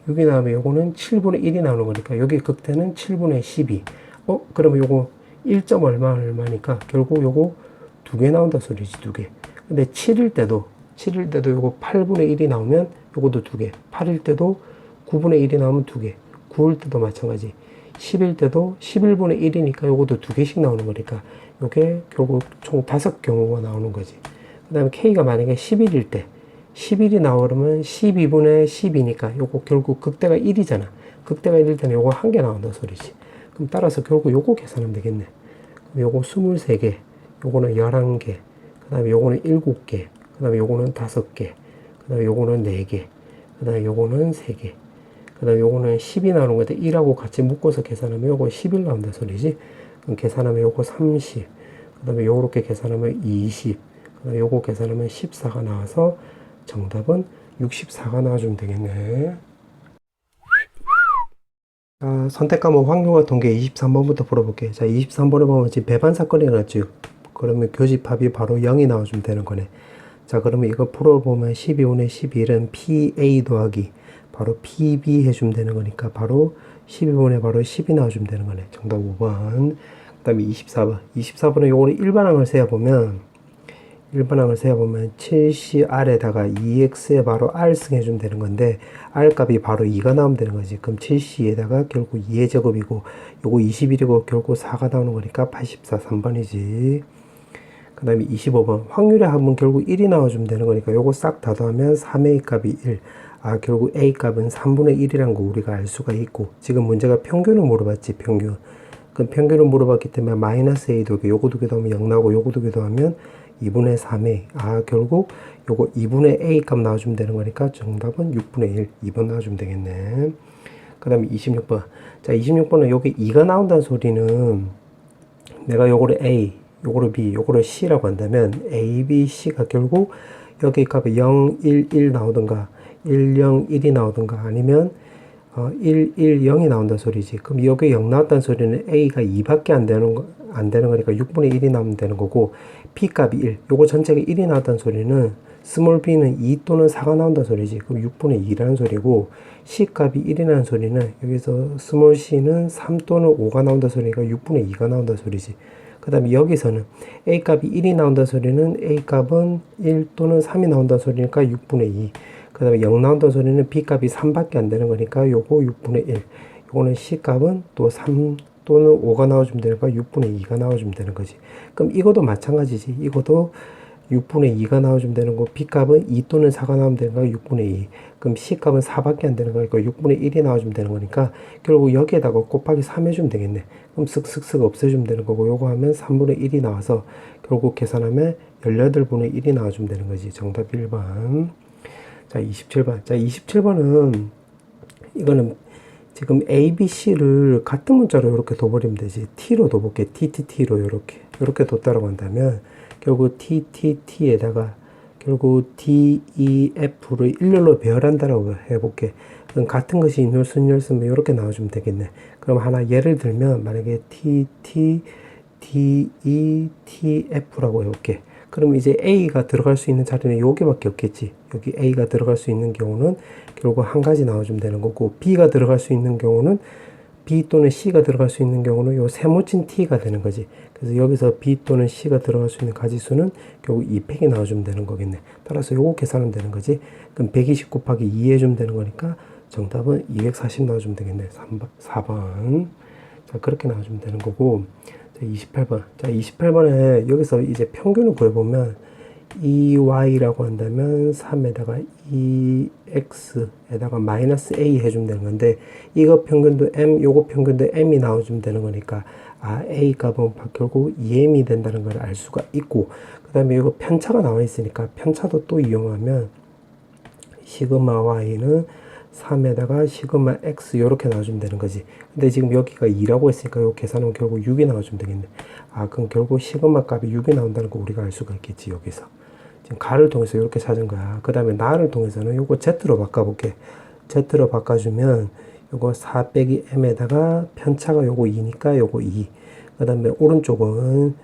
요거는 7분의 1이 나오는 거니까 여기 극대는 7분의 12. 그러면 요거 1점 얼마니까 결국 요거 2개 나온다 소리지. 2개. 근데 7일 때도 요거 8분의 1이 나오면 요것도 2개. 8일 때도 9분의 1이 나오면 2개. 9일 때도 마찬가지. 10일 때도 11분의 1이니까 요것도 2개씩 나오는 거니까 요게 결국 총 5경우가 나오는 거지. 그 다음에 K가 만약에 11일 때 11이 나오려면 12분의 10이니까 요거 결국 극대가 1이잖아. 극대가 1일 때는 요거 1개 나온다 소리지. 그럼 따라서 결국 요거 계산하면 되겠네. 그럼 요거 23개, 요거는 11개, 그 다음에 요거는 7개, 그 다음에 요거는 5개, 그 다음에 요거는 4개, 그 다음에 요거는 3개, 그 다음에 요거는 10이 나오는 건데 1하고 같이 묶어서 계산하면 요거 11 나온다 소리지. 그럼 계산하면 요거 30, 그 다음에 요렇게 계산하면 20, 그 다음에 요거 계산하면 14가 나와서 정답은 64가 나와주면 되겠네. 자, 선택 과목 확률과 통계 23번부터 풀어볼게. 자, 23번에 보면 지금 배반 사건이 일어났죠. 그러면 교집합이 바로 0이 나와주면 되는 거네. 자, 그러면 이거 풀어보면 12분의 11은 PA 더하기 바로 PB 해주면 되는 거니까 바로 12번에 바로 10이 나와주면 되는 거네. 정답 5번. 그 다음에 24번. 24번은 요거는 일반항을 세어보면 7C R에다가 2X에 바로 R 승해주면 되는 건데, R 값이 바로 2가 나오면 되는 거지. 그럼 7C에다가 결국 2의 제곱이고, 요거 21이고, 결국 4가 나오는 거니까 84, 3번이지. 그 다음에 25번. 확률의 합은 결국 1이 나와주면 되는 거니까, 요거 싹 다 더하면 3A 값이 1. 아, 결국 A 값은 3분의 1이란 거 우리가 알 수가 있고, 지금 문제가 평균을 물어봤지, 평균. 그럼 평균을 물어봤기 때문에 마이너스 A 두 개, 요거 두 개 더하면 0 나오고, 요거 두 개 더하면 2분의 3A. 아, 결국 요거 2분의 A 값 나와주면 되는 거니까 정답은 6분의 1. 2번 나와주면 되겠네. 그 다음에 26번. 자, 26번은 여기 2가 나온다는 소리는 내가 요거를 A, 요거를 B, 요거를 C라고 한다면 A, B, C가 결국 여기 값이 0, 1, 1 나오든가 1, 0, 1이 나오든가 아니면 1, 1, 0이 나온다는 소리지. 그럼 여기 0 나왔다는 소리는 A가 2밖에 안 되는 거니까 6분의 1이 나오면 되는 거고, B 값이 1. 요거 전체가 1이 나왔다는 소리는 스몰 b는 2 또는 4가 나온다는 소리지. 그럼 6분의 2라는 소리고, C 값이 1이라는 소리는 여기서 스몰 c는 3 또는 5가 나온다는 소리니까 6분의 2가 나온다는 소리지. 그 다음에 여기서는 A 값이 1이 나온다는 소리는 A 값은 1 또는 3이 나온다는 소리니까 6분의 2. 그 다음에 0 나온다는 소리는 B 값이 3밖에 안 되는 거니까 요거 6분의 1. 요거는 C 값은 또 3 또는 5가 나와주면 되니까 6분의 2가 나와주면 되는 거지. 그럼 이것도 마찬가지지. 이것도 6분의 2가 나와주면 되는 거, B 값은 2 또는 4가 나오면 되는 거 6분의 2. 그럼 C 값은 4밖에 안 되는 거니까 6분의 1이 나와주면 되는 거니까 결국 여기에다가 곱하기 3 해주면 되겠네. 그럼 쓱쓱쓱 없애주면 되는 거고, 요거 하면 3분의 1이 나와서 결국 계산하면 18분의 1이 나와주면 되는 거지. 정답 1번. 자, 27번. 자, 27번은 이거는 지금 A, B, C를 같은 문자로 이렇게 둬버리면 되지. T로 둬볼게. TTT로 이렇게 뒀다라고 한다면 결국 TTT에다가 결국 D, E, F를 일렬로 배열한다라고 해볼게. 그럼 같은 것이 인율, 쓰면 이렇게 나와주면 되겠네. 그럼 하나 예를 들면 만약에 T, T, D, E, T, F라고 해볼게. 그럼 이제 A가 들어갈 수 있는 자리는 여기밖에 없겠지. 여기 A가 들어갈 수 있는 경우는 결국 한 가지 나와주면 되는 거고, B가 들어갈 수 있는 경우는 B 또는 C가 들어갈 수 있는 경우는 요 세모친 T가 되는 거지. 그래서 여기서 B 또는 C가 들어갈 수 있는 가지수는 결국 2팩이 나와주면 되는 거겠네. 따라서 요거 계산하면 되는 거지. 그럼 120 곱하기 2 해주면 되는 거니까 정답은 240 나와주면 되겠네. 4번. 자, 그렇게 나와주면 되는 거고. 자, 28번. 자, 28번에 여기서 이제 평균을 구해보면 2y라고 한다면 3에다가 2x에다가 마이너스 a 해주면 되는 건데, 이거 평균도 m, 요거 평균도 m이 나와주면 되는 거니까 아, a 값은 결국 2m이 된다는 걸 알 수가 있고, 그 다음에 이거 편차가 나와 있으니까 편차도 또 이용하면 시그마 y는 3에다가 시그마 x 이렇게 나와주면 되는 거지. 근데 지금 여기가 2라고 했으니까 요 계산하면 결국 6이 나와주면 되겠네. 아, 그럼 결국 시그마 값이 6이 나온다는 거 우리가 알 수가 있겠지. 여기서 지금 가를 통해서 이렇게 찾은 거야. 그 다음에 나를 통해서는 요거 z로 바꿔볼게. z로 바꿔주면 요거 4 빼기 m에다가 편차가 요거 2니까 요거 2. 그 다음에 오른쪽은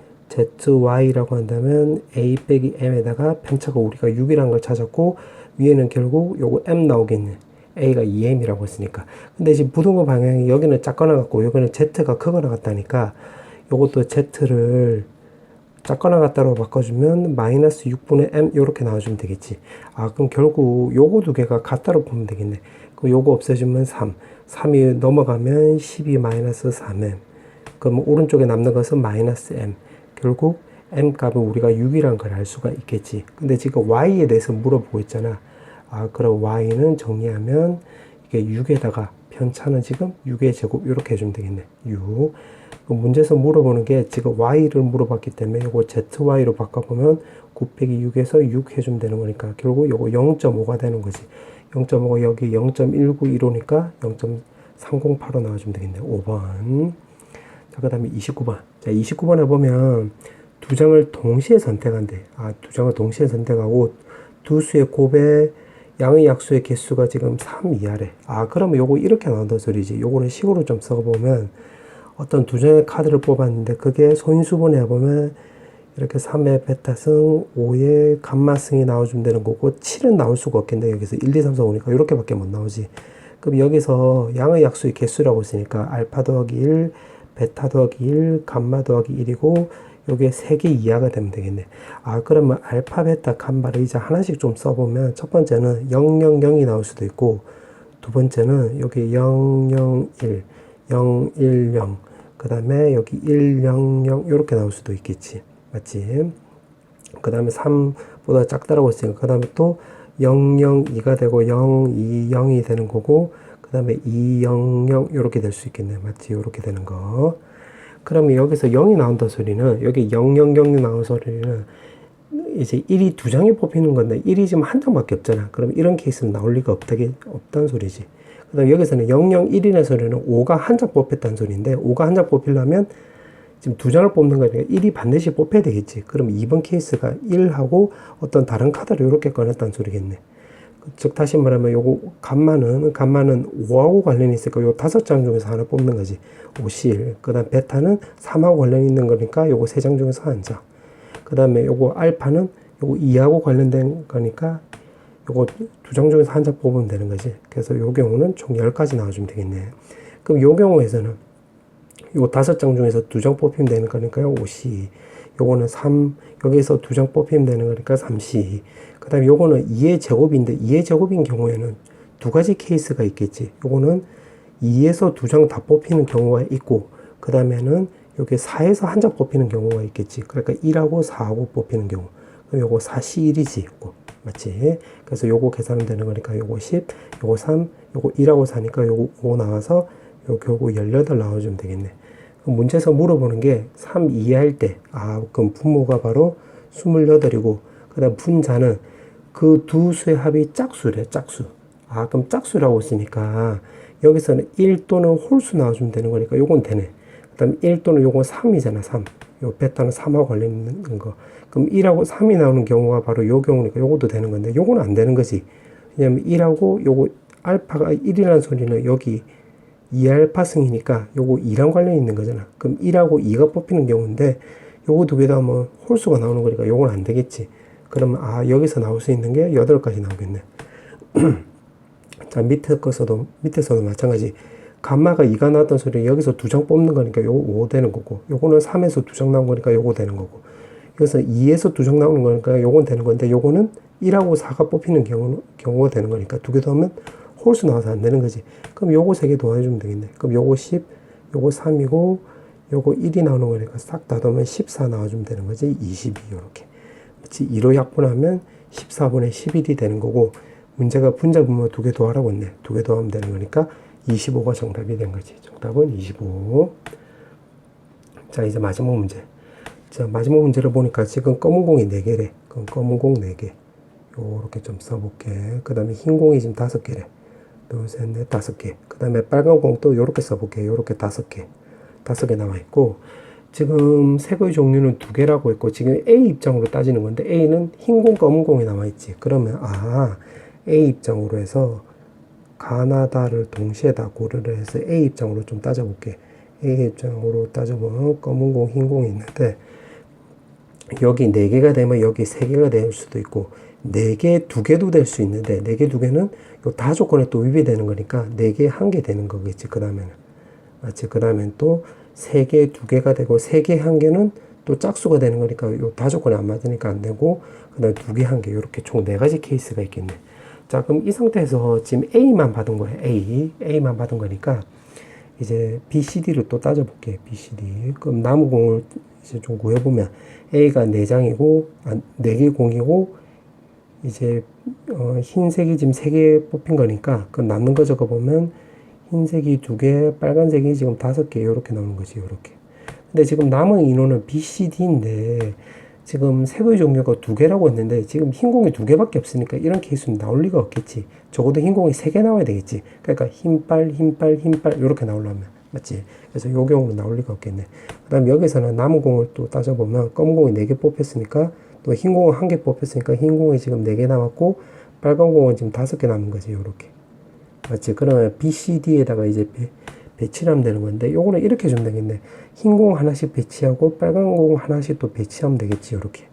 zy라고 한다면 a 빼기 m에다가 편차가 우리가 6이라는 걸 찾았고, 위에는 결국 요거 m 나오겠네. A가 2m이라고 했으니까. 근데 지금 부등호 방향이 여기는 작거나 같고 여기는 Z가 크거나 같다니까 요것도 Z를 작거나 같다로 바꿔주면 마이너스 6분의 m 이렇게 나와주면 되겠지. 아, 그럼 결국 요거 두 개가 같다로 보면 되겠네. 그 요거 없애주면 3. 3이 넘어가면 12 마이너스 3m. 그럼 오른쪽에 남는 것은 마이너스 m. 결국 m 값은 우리가 6이라는 걸 알 수가 있겠지. 근데 지금 y에 대해서 물어보고 있잖아. 아, 그럼 y는 정리하면 이게 6에다가 편차는 지금 6의 제곱 이렇게 해주면 되겠네. 6. 문제에서 물어보는 게 지금 y를 물어봤기 때문에 이거 zy로 바꿔보면 9 빼기 6에서 6 해주면 되는 거니까 결국 이거 0.5가 되는 거지. 0.5가 여기 0.1915니까 0.308로 나와주면 되겠네. 5번. 자, 그 다음에 29번. 자, 29번에 보면 두 장을 동시에 선택한대. 아, 두 장을 동시에 선택하고 두 수의 곱의 양의 약수의 개수가 지금 3 이하래. 아, 그러면 요거 이렇게 나온다는 소리지. 요거를 식으로 좀 써보면 어떤 두 장의 카드를 뽑았는데 그게 소인수분해 해보면 이렇게 3의 베타승, 5의 감마승이 나와주면 되는 거고, 7은 나올 수가 없겠네. 여기서 1, 2, 3, 4, 5니까 이렇게밖에 못 나오지. 그럼 여기서 양의 약수의 개수라고 했으니까 알파 더하기 1, 베타 더하기 1, 감마 더하기 1이고 요게 3개 이하가 되면 되겠네. 아, 그러면 알파, 베타, 감마를 이제 하나씩 좀 써보면 첫 번째는 000이 나올 수도 있고 두 번째는 여기 001, 010, 그 다음에 여기 100 이렇게 나올 수도 있겠지. 맞지? 그 다음에 3보다 작다라고 했으니까 그 다음에 또 002가 되고 020이 되는 거고 그 다음에 200 이렇게 될 수 있겠네. 맞지? 이렇게 되는 거. 그러면 여기서 0이 나온다 소리는 여기 000이 나온 소리는 이제 1이 두 장이 뽑히는 건데 1이 지금 한 장밖에 없잖아. 그럼 이런 케이스는 나올 리가 없다는 소리지. 그 다음에 여기서는 001이라는 소리는 5가 한 장 뽑혔다는 소리인데 5가 한 장 뽑히려면 지금 두 장을 뽑는 거니까 1이 반드시 뽑혀야 되겠지. 그럼 2번 케이스가 1하고 어떤 다른 카드를 이렇게 꺼냈다는 소리겠네. 즉 다시 말하면 요거 감마는 5하고 관련이 있으니까 요 5장 중에서 하나 뽑는 거지. 5실. 그 다음 베타는 3하고 관련이 있는 거니까 요거 3장 중에서 한 장. 그 다음에 요거 알파는 요거 2하고 관련된 거니까 요거 두 장 중에서 한 장 뽑으면 되는 거지. 그래서 요 경우는 총 10가지 나와주면 되겠네. 그럼 요 경우에서는 요 5장 중에서 2장 뽑히면 되는 거니까요. 5C. 요거는 3, 여기서 2장 뽑히면 되는 거니까 3C. 그 다음에 요거는 2의 제곱인데 2의 제곱인 경우에는 두 가지 케이스가 있겠지. 요거는 2에서 2장 다 뽑히는 경우가 있고 그 다음에는 여기 4에서 한 장 뽑히는 경우가 있겠지. 그러니까 1하고 4하고 뽑히는 경우. 그럼 요거 4C1이지. 요거. 맞지? 그래서 요거 계산은 되는 거니까 요거 10, 요거 3, 요거 1하고 4니까 요거 5 나와서 요 결국 18 나와주면 되겠네. 그럼 문제에서 물어보는 게 3 이해할 때, 그럼 분모가 바로 28이고, 그 다음 분자는 그 두 수의 합이 짝수래, 짝수. 그럼 짝수라고 했으니까, 여기서는 1 또는 홀수 나와주면 되는 거니까 요건 되네. 그 다음 1 또는 요건 3이잖아, 3. 요 베타는 3하고 관련 있는 거. 그럼 1하고 3이 나오는 경우가 바로 요 경우니까 요것도 되는 건데, 요거는 안 되는 거지. 왜냐면 1하고 요거 알파가 1이라는 소리는 여기 2알파승이니까 요거 2랑 관련이 있는 거잖아. 그럼 1하고 2가 뽑히는 경우인데 요거 두 개 다 하면 홀수가 나오는 거니까 요건 안 되겠지. 그러면 여기서 나올 수 있는 게 8가지 나오겠네. 자, 밑에서도 마찬가지. 감마가 2가 나왔던 소리 여기서 2장 뽑는 거니까 요거 5 되는 거고 요거는 3에서 2장 나온 거니까 요거 되는 거고 여기서 2에서 2장 나오는 거니까 요건 되는 건데 요거는 1하고 4가 뽑히는 경우가 되는 거니까 두 개 더하면 홀수 나와서 안 되는 거지. 그럼 요거 3개 더해주면 되겠네. 그럼 요거 10, 요거 3이고, 요거 1이 나오는 거니까 싹 다 더하면 14 나와주면 되는 거지. 22, 요렇게. 그렇지. 2로 약분하면 14분의 11이 되는 거고, 문제가 분자 분모 2개 더하라고 했네. 2개 더하면 되는 거니까 25가 정답이 된 거지. 정답은 25. 자, 이제 마지막 문제. 자, 마지막 문제를 보니까 지금 검은 공이 4개래. 그럼 검은 공 4개. 요렇게 좀 써볼게. 그 다음에 흰 공이 지금 5개래. 둘, 셋, 넷, 5개. 그 다음에 빨간 공도 요렇게 써볼게요. 요렇게 5개. 5개 나와있고, 지금 색의 종류는 2개라고 했고, 지금 A 입장으로 따지는 건데, A는 흰 공, 검은 공이 나와있지. 그러면, A 입장으로 해서, 가나다를 동시에 다 고려를 해서 A 입장으로 좀 따져볼게. A 입장으로 따져보면, 검은 공, 흰 공이 있는데, 여기 4개가 되면 여기 3개가 될 수도 있고, 4개, 2개도 될 수 있는데, 4개, 2개는 요 다 조건에 또 위배되는 거니까, 4개, 1개 되는 거겠지, 그 다음에는. 맞지? 그 다음엔 또, 3개, 2개가 되고, 3개, 1개는 또 짝수가 되는 거니까, 요 다 조건에 안 맞으니까 안 되고, 그 다음에 2개, 1개, 요렇게 총 4가지 케이스가 있겠네. 자, 그럼 이 상태에서 지금 A만 받은 거예요. A만 받은 거니까, 이제 B, C, D를 또 따져볼게. B, C, D. 그럼 나무 공을 이제 좀 구해보면, A가 4장이고, 4개 공이고, 이제 흰색이 지금 3개 뽑힌 거니까 그 남는 거 적어보면 흰색이 2개, 빨간색이 지금 5개 이렇게 나오는 거지. 이렇게. 근데 지금 남은 인원은 B, C, D인데 지금 색의 종류가 2개라고 했는데 지금 흰 공이 2개밖에 없으니까 이런 케이스는 나올 리가 없겠지. 적어도 흰 공이 3개 나와야 되겠지. 그러니까 흰빨, 흰빨, 흰빨 이렇게 나오려면 맞지? 그래서 요 경우는 나올 리가 없겠네. 그 다음 여기서는 남은 공을 또 따져보면 검은 공이 4개 뽑혔으니까 또 흰 공은 1개 뽑혔으니까 흰 공이 지금 4개 남았고 빨간 공은 지금 5개 남은 거지. 요렇게. 맞지? 그러면 B, C, D에다가 이제 배치를 하면 되는 건데 요거는 이렇게 주면 되겠네. 흰 공 하나씩 배치하고 빨간 공 하나씩 또 배치하면 되겠지. 요렇게.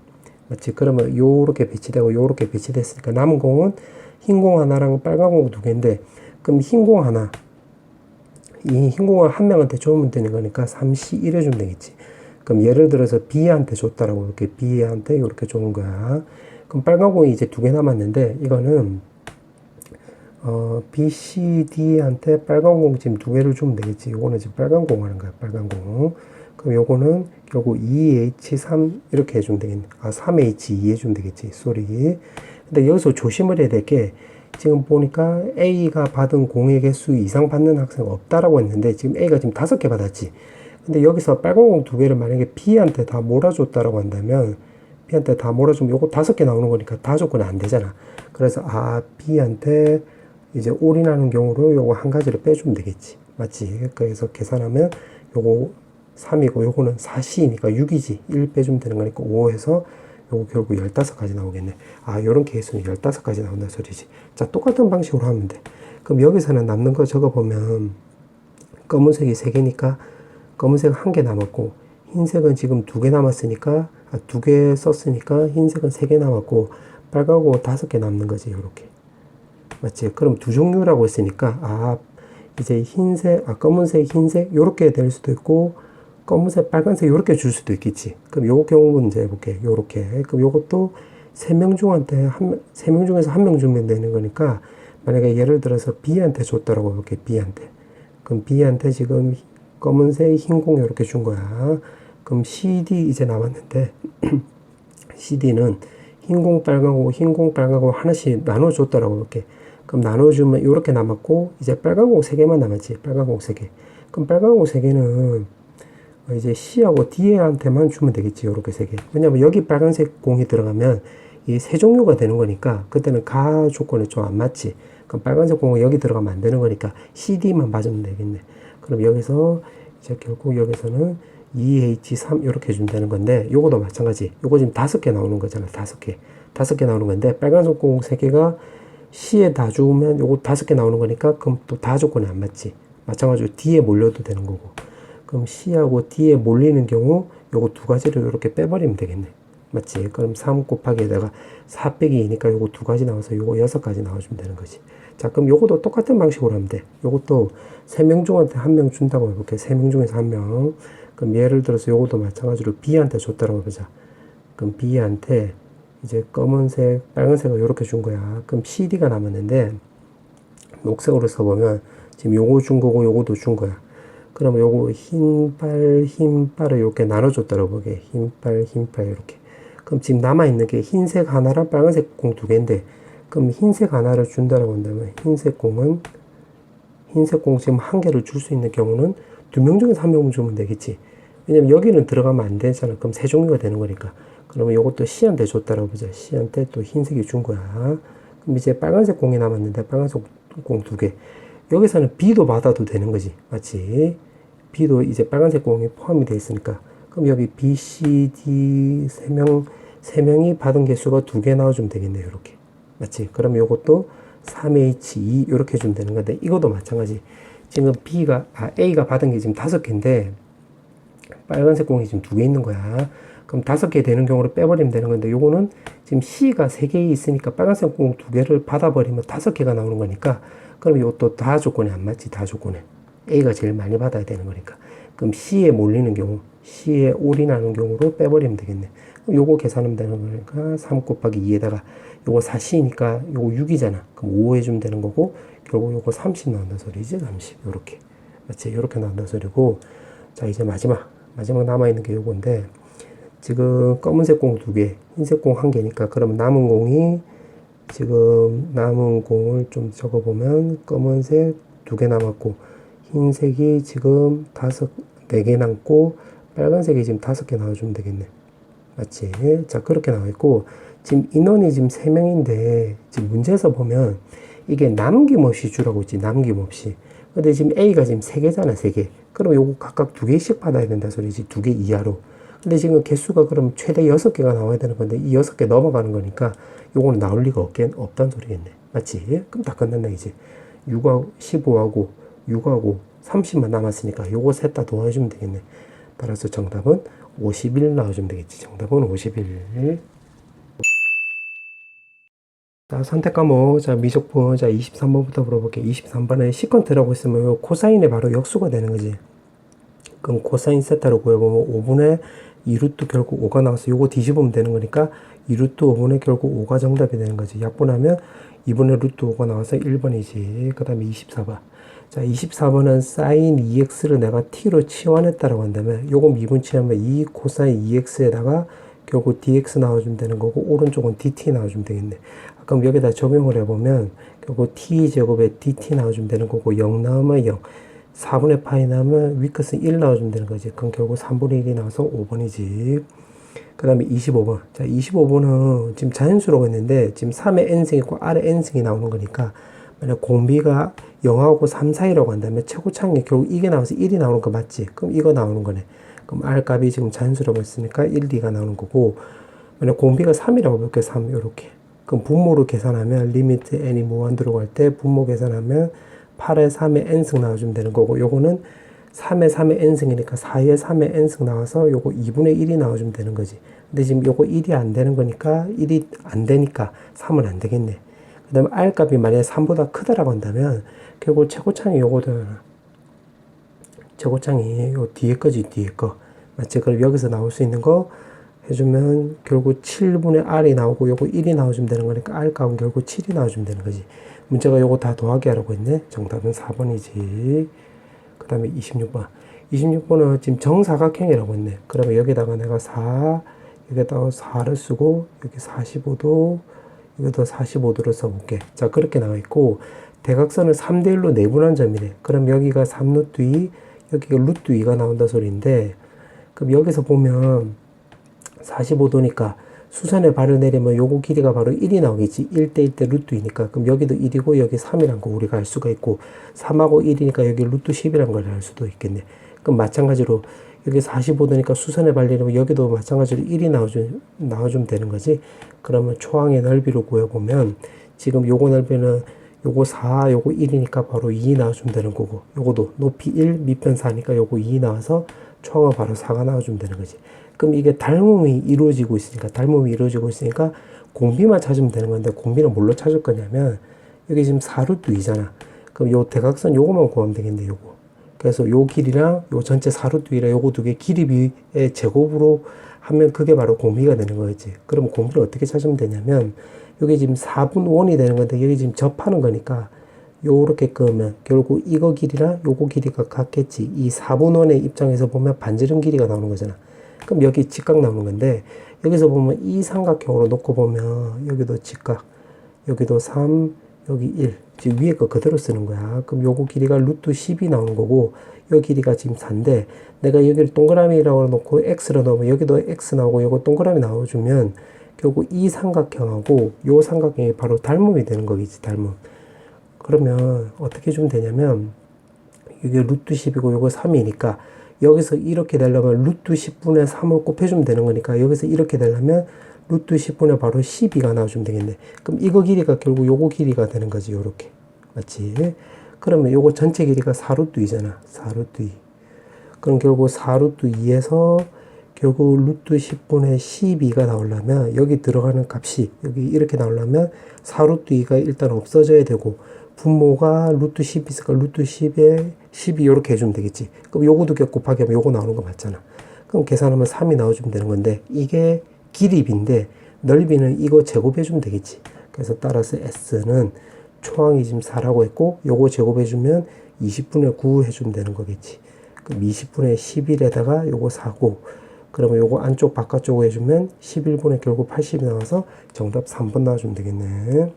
맞지? 그러면 요렇게 배치되고 요렇게 배치됐으니까 남은 공은 흰 공 하나랑 빨간 공 2개인데 그럼 흰 공 하나, 이 흰 공을 한 명한테 주면 되는 거니까 3C 1 해주면 되겠지. 그럼 예를 들어서 B한테 줬다라고 이렇게 B한테 이렇게 주는 거야. 그럼 빨간 공이 이제 2개 남았는데 이거는 B, C, D한테 빨간 공 지금 2개를 주면 되겠지. 요거는 지금 빨간 공 하는 거야. 빨간 공. 그럼 요거는 결국 2H3 이렇게 해주면 되겠네. 3H2 해주면 되겠지. 쏘리. 근데 여기서 조심을 해야 될 게 지금 보니까 A가 받은 공의 개수 이상 받는 학생 없다라고 했는데 지금 A가 지금 5개 받았지. 근데 여기서 빨간 공 2개를 만약에 B한테 다 몰아줬다라고 한다면 B한테 다 몰아주면 요거 5개 나오는 거니까 다 조건이 안 되잖아. 그래서 B한테 이제 올인하는 경우로 요거 한 가지를 빼주면 되겠지. 맞지? 그래서 계산하면 요거 3이고 요거는 4C니까 6이지. 1 빼주면 되는 거니까 5해서 요거 결국 15가지 나오겠네. 요런 케이스는 15가지 나온다 소리지. 자, 똑같은 방식으로 하면 돼. 그럼 여기서는 남는 거 적어보면 검은색이 3개니까 검은색 1개 남았고 흰색은 지금 2개 남았으니까 2개 썼으니까 흰색은 3개 남았고 빨갛고 5개 남는 거지. 요렇게. 맞지? 그럼 두 종류라고 했으니까 이제 흰색, 검은색, 흰색 요렇게 될 수도 있고 검은색, 빨간색 요렇게 줄 수도 있겠지. 그럼 요 경우 문제 해볼게. 요렇게. 그럼 요것도 3명 중한테 3명 중에서 1명 주면 되는 거니까 만약에 예를 들어서 B한테 줬다라고 해볼게. B한테. 그럼 B한테 지금 검은색, 흰공 요렇게 준 거야. 그럼 CD 이제 남았는데 CD는 흰공, 빨간공, 흰공, 빨간공 하나씩 나눠줬다라고 볼게. 그럼 나눠주면 이렇게 남았고 이제 빨간공 3개만 남았지. 빨간공 3개. 그럼 빨간공 3개는 이제 C하고 D한테만 주면 되겠지. 요렇게 3개. 왜냐면 여기 빨간색 공이 들어가면 이 세 종류가 되는 거니까 그때는 가 조건이 좀 안 맞지. 그럼 빨간색 공은 여기 들어가면 안 되는 거니까 CD만 맞으면 되겠네. 그럼 여기서 이제 결국 여기서는 2H3 이렇게 해주면 되는 건데 요거도 마찬가지. 요거 지금 5개 나오는 거잖아. 5개. 5개 나오는 건데 빨간색 공 3개가 C에 다 주면 요거 5개 나오는 거니까 그럼 또 다 조건이 안 맞지. 마찬가지로 D에 몰려도 되는 거고. 그럼 C하고 D에 몰리는 경우 요거 2가지를 이렇게 빼버리면 되겠네. 맞지? 그럼 3 곱하기에다가 4 빼기 2니까 요거 2가지 나와서 요거 6가지 나와주면 되는 거지. 자, 그럼 요것도 똑같은 방식으로 하면 돼. 요것도 3명 중한테 1명 준다고 해볼게. 3명 중에서 1명. 그럼 예를 들어서 요것도 마찬가지로 B한테 줬다라고 해보자. 그럼 B한테 이제 검은색, 빨간색을 이렇게 준 거야. 그럼 CD가 남았는데 녹색으로 써보면 지금 요거 준 거고 요거도 준 거야. 그러면 요거 흰빨을 이렇게 나눠줬다라고 보게. 흰빨 이렇게. 그럼 지금 남아있는 게 흰색 하나랑 빨간색 공 2개인데 그럼 흰색 하나를 준다라고 한다면 흰색 공 지금 1개를 줄 수 있는 경우는 2명 중에서 1명 주면 되겠지. 왜냐면 여기는 들어가면 안 되잖아. 그럼 3종류가 되는 거니까. 그러면 요것도 C한테 줬다라고 보자. C한테 또 흰색이 준 거야. 그럼 이제 빨간색 공이 남았는데 빨간색 공 2개. 여기서는 B도 받아도 되는 거지. 맞지? B도 이제 빨간색 공이 포함이 되어 있으니까. 그럼 여기 B, C, D 3명이 받은 개수가 2개 나와주면 되겠네. 이렇게. 맞지? 그럼 요것도 3H2 이렇게 해주면 되는 건데 이것도 마찬가지. 지금 A가 받은 게 지금 5개인데 빨간색 공이 지금 2개 있는 거야. 그럼 5개 되는 경우로 빼버리면 되는 건데 요거는 지금 C가 3개 있으니까 빨간색 공 2개를 받아버리면 5개가 나오는 거니까 그럼 이것도 다 조건이 안 맞지. 다 조건에 A가 제일 많이 받아야 되는 거니까 그럼 C에 몰리는 경우 C에 올인하는 경우로 빼버리면 되겠네. 그럼 요거 계산하면 되는 거니까 3 곱하기 2에다가 요거 4C니까 요거 6이잖아. 그럼 5 해주면 되는 거고 결국 요거 30 나온다 소리지. 30 요렇게. 맞지? 요렇게 나온다 소리고 자 이제 마지막 남아있는 게 요건데 지금 검은색 공 2개 흰색 공 1개니까 그러면 남은 공이 지금 남은 공을 좀 적어보면 검은색 2개 남았고 흰색이 지금 4개 남고 빨간색이 지금 5개 나와주면 되겠네. 맞지? 자 그렇게 나와있고 지금 인원이 지금 3명인데 지금 문제에서 보면 이게 남김없이 주라고 있지. 남김없이. 근데 지금 A가 지금 3개잖아. 3개. 그럼 요거 각각 2개씩 받아야 된다 소리지. 2개 이하로. 근데 지금 개수가 그럼 최대 6개가 나와야 되는 건데 이 6개 넘어가는 거니까 요거는 나올 리가 없다는 소리겠네. 맞지? 그럼 다 끝났네 이제. 6하고 15하고 6하고 30만 남았으니까 요거 셋 다 도와주면 되겠네. 따라서 정답은 51 나와주면 되겠지. 정답은 51. 자, 선택 과목, 자, 미적분, 자, 23번부터 물어볼게. 23번에 시컨트라고 있으면 요 코사인에 바로 역수가 되는 거지. 그럼 코사인 세타로 구해보면 5분의 2루트 결국 5가 나와서 요거 뒤집으면 되는 거니까 2루트 5분의 결국 5가 정답이 되는 거지. 약분하면 2분의 루트 5가 나와서 1번이지. 그 다음에 24번. 자, 24번은 사인 2x를 내가 t로 치환했다라고 한다면 요거 미분치하면 2 코사인 2x에다가 결국 dx 나와주면 되는 거고 오른쪽은 dt 나와주면 되겠네. 그럼 여기다 적용을 해보면 결국 t제곱에 dt 나와주면 되는 거고 0 나오면 0 4분의 파이 나오면 위끝은 1 나와주면 되는 거지. 그럼 결국 3분의 1이 나와서 5번이지. 그 다음에 25번. 자, 25번은 지금 자연수로가 있는데 지금 3에 n승 있고 아래 n승이 나오는 거니까 만약 공비가 0하고 3 사이라고 한다면 최고차항이 결국 이게 나와서 1이 나오는 거 맞지? 그럼 이거 나오는 거네. 그럼 R 값이 지금 자연수라고 했으니까 1, 2가 나오는 거고 만약 공비가 3이라고 볼게 3 요렇게. 그럼 분모로 계산하면 리미트 n이 무한 들어갈 때 분모 계산하면 8에 3에 n승 나와주면 되는 거고 요거는 3에 3에 n승이니까 4에 3에 n승 나와서 요거 2분의 1이 나와주면 되는 거지. 근데 지금 요거 1이 안 되는 거니까 1이 안 되니까 3은 안 되겠네. 그 다음에 R 값이 만약에 3보다 크다라고 한다면 결국 최고차항이 요거든. 최고차항이 요 뒤에 거지 뒤에 거. 맞지? 그럼 여기서 나올 수 있는 거 해주면 결국 7분의 R이 나오고 요거 1이 나와주면 되는 거니까 R 값은 결국 7이 나와주면 되는 거지. 문제가 요거 다 더하기 하라고 했네. 정답은 4번이지. 그 다음에 26번. 26번은 지금 정사각형이라고 했네. 그러면 여기다가 내가 4, 여기다가 4를 쓰고, 여기 45도, 여기도 45도를 써볼게. 자, 그렇게 나와 있고, 대각선을 3대1로 내분한 점이래. 그럼 여기가 3루트 2, 여기가 루트 2가 나온다 소리인데, 그럼 여기서 보면 45도니까 수선에 발을 내리면 요거 길이가 바로 1이 나오겠지. 1대 1대 루트 2니까. 그럼 여기도 1이고 여기 3이란 거 우리가 알 수가 있고 3하고 1이니까 여기 루트 10이란 걸 알 수도 있겠네. 그럼 마찬가지로 여기 45도니까 수선에 발 내리면 여기도 마찬가지로 1이 나와주면 되는 거지. 그러면 초항의 넓이로 구해보면 지금 요거 넓이는 요거 4, 요거 1이니까 바로 2 나와주면 되는 거고 요거도 높이 1, 밑편 4니까 요거 2 나와서 초항은 바로 4가 나와주면 되는 거지. 그럼 이게 닮음이 이루어지고 있으니까 공비만 찾으면 되는 건데 공비는 뭘로 찾을 거냐면 여기 지금 4루트 2잖아. 그럼 요 대각선 요거만 구하면 되겠네. 요거. 그래서 요 길이랑 요 전체 4루트 2랑 요거 두 개 길이 비의 제곱으로 하면 그게 바로 공비가 되는 거지. 그럼 공비를 어떻게 찾으면 되냐면 여기 지금 4분 1이 되는 건데 여기 지금 접하는 거니까 요렇게 끄면 결국 이거 길이랑 요거 길이가 같겠지. 이 4분 1의 입장에서 보면 반지름 길이가 나오는 거잖아. 그럼 여기 직각 나오는 건데 여기서 보면 이 삼각형으로 놓고 보면 여기도 직각, 여기도 3, 여기 1 지금 위에 거 그대로 쓰는 거야. 그럼 요거 길이가 루트 10이 나오는 거고 요 길이가 지금 4인데 내가 여기를 동그라미라고 놓고 x로 넣으면 여기도 x 나오고 요거 동그라미 나와주면 결국 이 삼각형하고 요 삼각형이 바로 닮음이 되는 거겠지. 닮음. 그러면 어떻게 해주면 되냐면 이게 루트 10이고 요거 3이니까 여기서 이렇게 되려면 루트 10분의 3을 곱해주면 되는 거니까 여기서 이렇게 되려면 루트 10분의 바로 12가 나와주면 되겠네. 그럼 이거 길이가 결국 요거 길이가 되는 거지. 요렇게. 맞지? 그러면 요거 전체 길이가 4루트 2잖아. 4루트 2. 그럼 결국 4루트 2에서 결국 루트 10분의 12가 나오려면 여기 들어가는 값이 여기 이렇게 나오려면 4루트 2가 일단 없어져야 되고 분모가 루트 10이 있으니까 루트 10에 12 이렇게 해주면 되겠지. 그럼 요거 두 개 곱하기 하면 요거 나오는 거 맞잖아. 그럼 계산하면 3이 나와주면 되는 건데 이게 길이비인데 넓이는 이거 제곱해주면 되겠지. 그래서 따라서 S는 초항이 지금 4라고 했고 요거 제곱해주면 20분의 9 해주면 되는 거겠지. 그럼 20분의 11에다가 요거 4고 그러면 요거 안쪽 바깥쪽으로 해주면 11분의 결국 80이 나와서 정답 3번 나와주면 되겠네.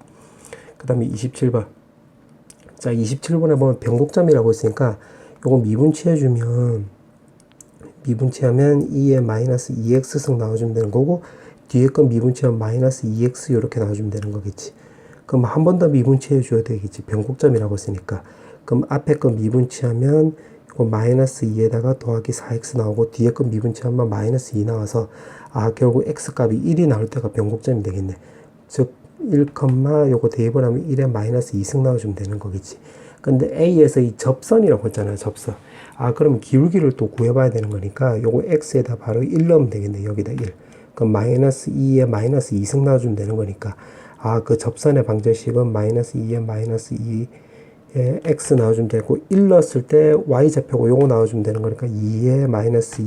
그 다음에 27번. 자, 27번에 보면 변곡점이라고 했으니까 요거 미분치해주면 미분치하면 2에 마이너스 2x승 나와주면 되는 거고 뒤에 건 미분치하면 마이너스 2x 이렇게 나와주면 되는 거겠지. 그럼 한 번 더 미분치해 줘야 되겠지. 변곡점이라고 했으니까. 그럼 앞에 건 미분치하면 이거 마이너스 2에다가 더하기 4x 나오고 뒤에 건 미분치하면 마이너스 2 나와서 아 결국 x값이 1이 나올 때가 변곡점이 되겠네. 즉 1, 요거 대입을 하면 1에 마이너스 2승 나와주면 되는 거겠지. 근데 A에서 이 접선이라고 했잖아요. 접선. 아 그럼 기울기를 또 구해봐야 되는 거니까 요거 x에다 바로 1 넣으면 되겠네. 여기다 1. 그럼 마이너스 2에 마이너스 2승 나와주면 되는 거니까 그 접선의 방정식은 마이너스 2에 마이너스 2에 x 나와주면 되고 1 넣었을 때 y좌표고 요거 나와주면 되는 거니까 2에 마이너스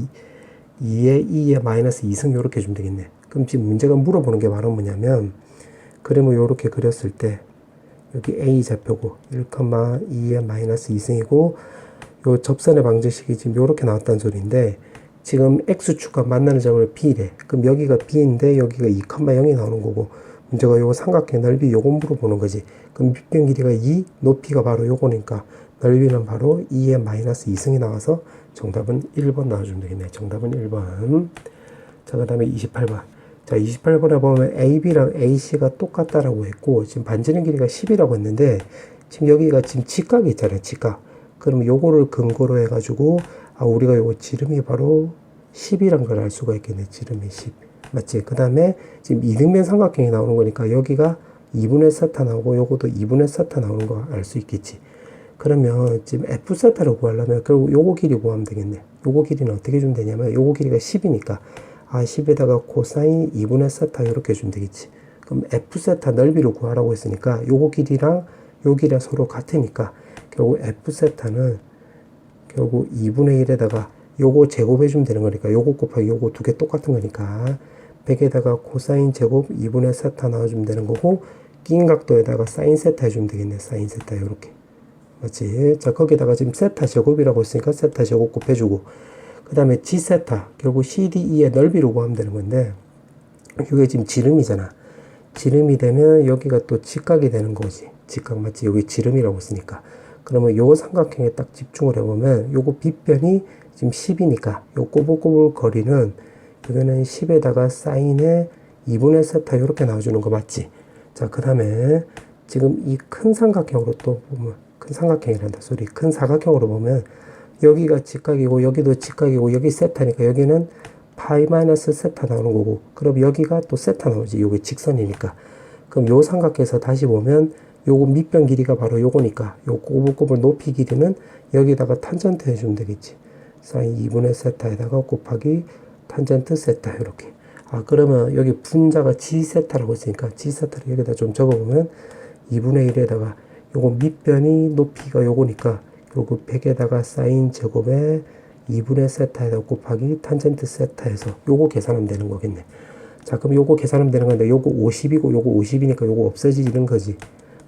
2에 2에 마이너스 2승 요렇게 해주면 되겠네. 그럼 지금 문제가 물어보는 게 바로 뭐냐면 그림을 요렇게 그렸을 때 여기 a좌표고 1,2에 마이너스 2승이고 요 접선의 방정식이 지금 요렇게 나왔다는 소리인데 지금 x축과 만나는 점을 b래. 그럼 여기가 b인데 여기가 2,0이 나오는 거고 문제가 요거 삼각형 넓이 요거 물어보는 거지. 그럼 밑변 길이가 2, 높이가 바로 요거니까 넓이는 바로 2에 마이너스 2승이 나와서 정답은 1번 나와주면 되겠네. 정답은 1번. 자, 그 다음에 28번. 자, 28번에 보면 AB랑 AC가 똑같다라고 했고 지금 반지름 길이가 10이라고 했는데 지금 여기가 지금 직각이 있잖아요. 직각. 그러면 요거를 근거로 해가지고 우리가 요거 지름이 바로 10이란 걸 알 수가 있겠네. 지름이 10. 맞지? 그 다음에 지금 이등변 삼각형이 나오는 거니까 여기가 2분의 세타 나오고 요것도 2분의 세타 나오는 거 알 수 있겠지. 그러면 지금 F 세타를 구하려면 결국 요거 길이 구하면 되겠네. 요거 길이는 어떻게 주면 되냐면 요거 길이가 10이니까 10에다가 코사인 2분의 세타 이렇게 주면 되겠지. 그럼 F 세타 넓이를 구하라고 했으니까 요거 길이랑 요 길이가 서로 같으니까 결국 F 세타는 결국 2분의 1에다가 요거 제곱해주면 되는 거니까 요거 곱하기 요거 두 개 똑같은 거니까 100에다가 코사인 제곱 2분의 세타 나와주면 되는 거고 낀 각도에다가 사인 세타 해주면 되겠네. 사인 세타 요렇게. 맞지? 자, 거기다가 지금 세타 제곱이라고 했으니까 세타 제곱 곱해주고 그 다음에 G 세타 결국 CDE의 넓이로 구하면 되는 건데 이게 지금 지름이잖아. 지름이 되면 여기가 또 직각이 되는 거지. 직각 맞지? 여기 지름이라고 했으니까. 그러면 요 삼각형에 딱 집중을 해보면 요거 빗변이 지금 10이니까 요 꼬불꼬불 거리는 이거는 10에다가 사인에 2분의 세타 요렇게 나와주는 거 맞지? 자, 그 다음에 지금 이 큰 삼각형으로 또 보면 큰 삼각형이란다 소리. 큰 사각형으로 보면 여기가 직각이고 여기도 직각이고 여기 세타니까 여기는 파이 마이너스 세타 나오는 거고 그럼 여기가 또 세타 나오지. 여기 직선이니까. 그럼 요 삼각형에서 다시 보면 요거 밑변 길이가 바로 요거니까 요 꼬불꼬불 높이 길이는 여기다가 탄젠트 해주면 되겠지. 사인 2분의 세타에다가 곱하기 탄젠트 세타 이렇게. 그러면 여기 분자가 G 세타라고 했으니까 G 세타를 여기다 좀 적어보면 2분의 1에다가 요거 밑변이 높이가 요거니까 요거 100에다가 사인 제곱에 2분의 세타에다 곱하기 탄젠트 세타에서 요거 계산하면 되는 거겠네. 자, 그럼 요거 계산하면 되는 건데 요거 50이고 요거 50이니까 요거 없어지는 거지.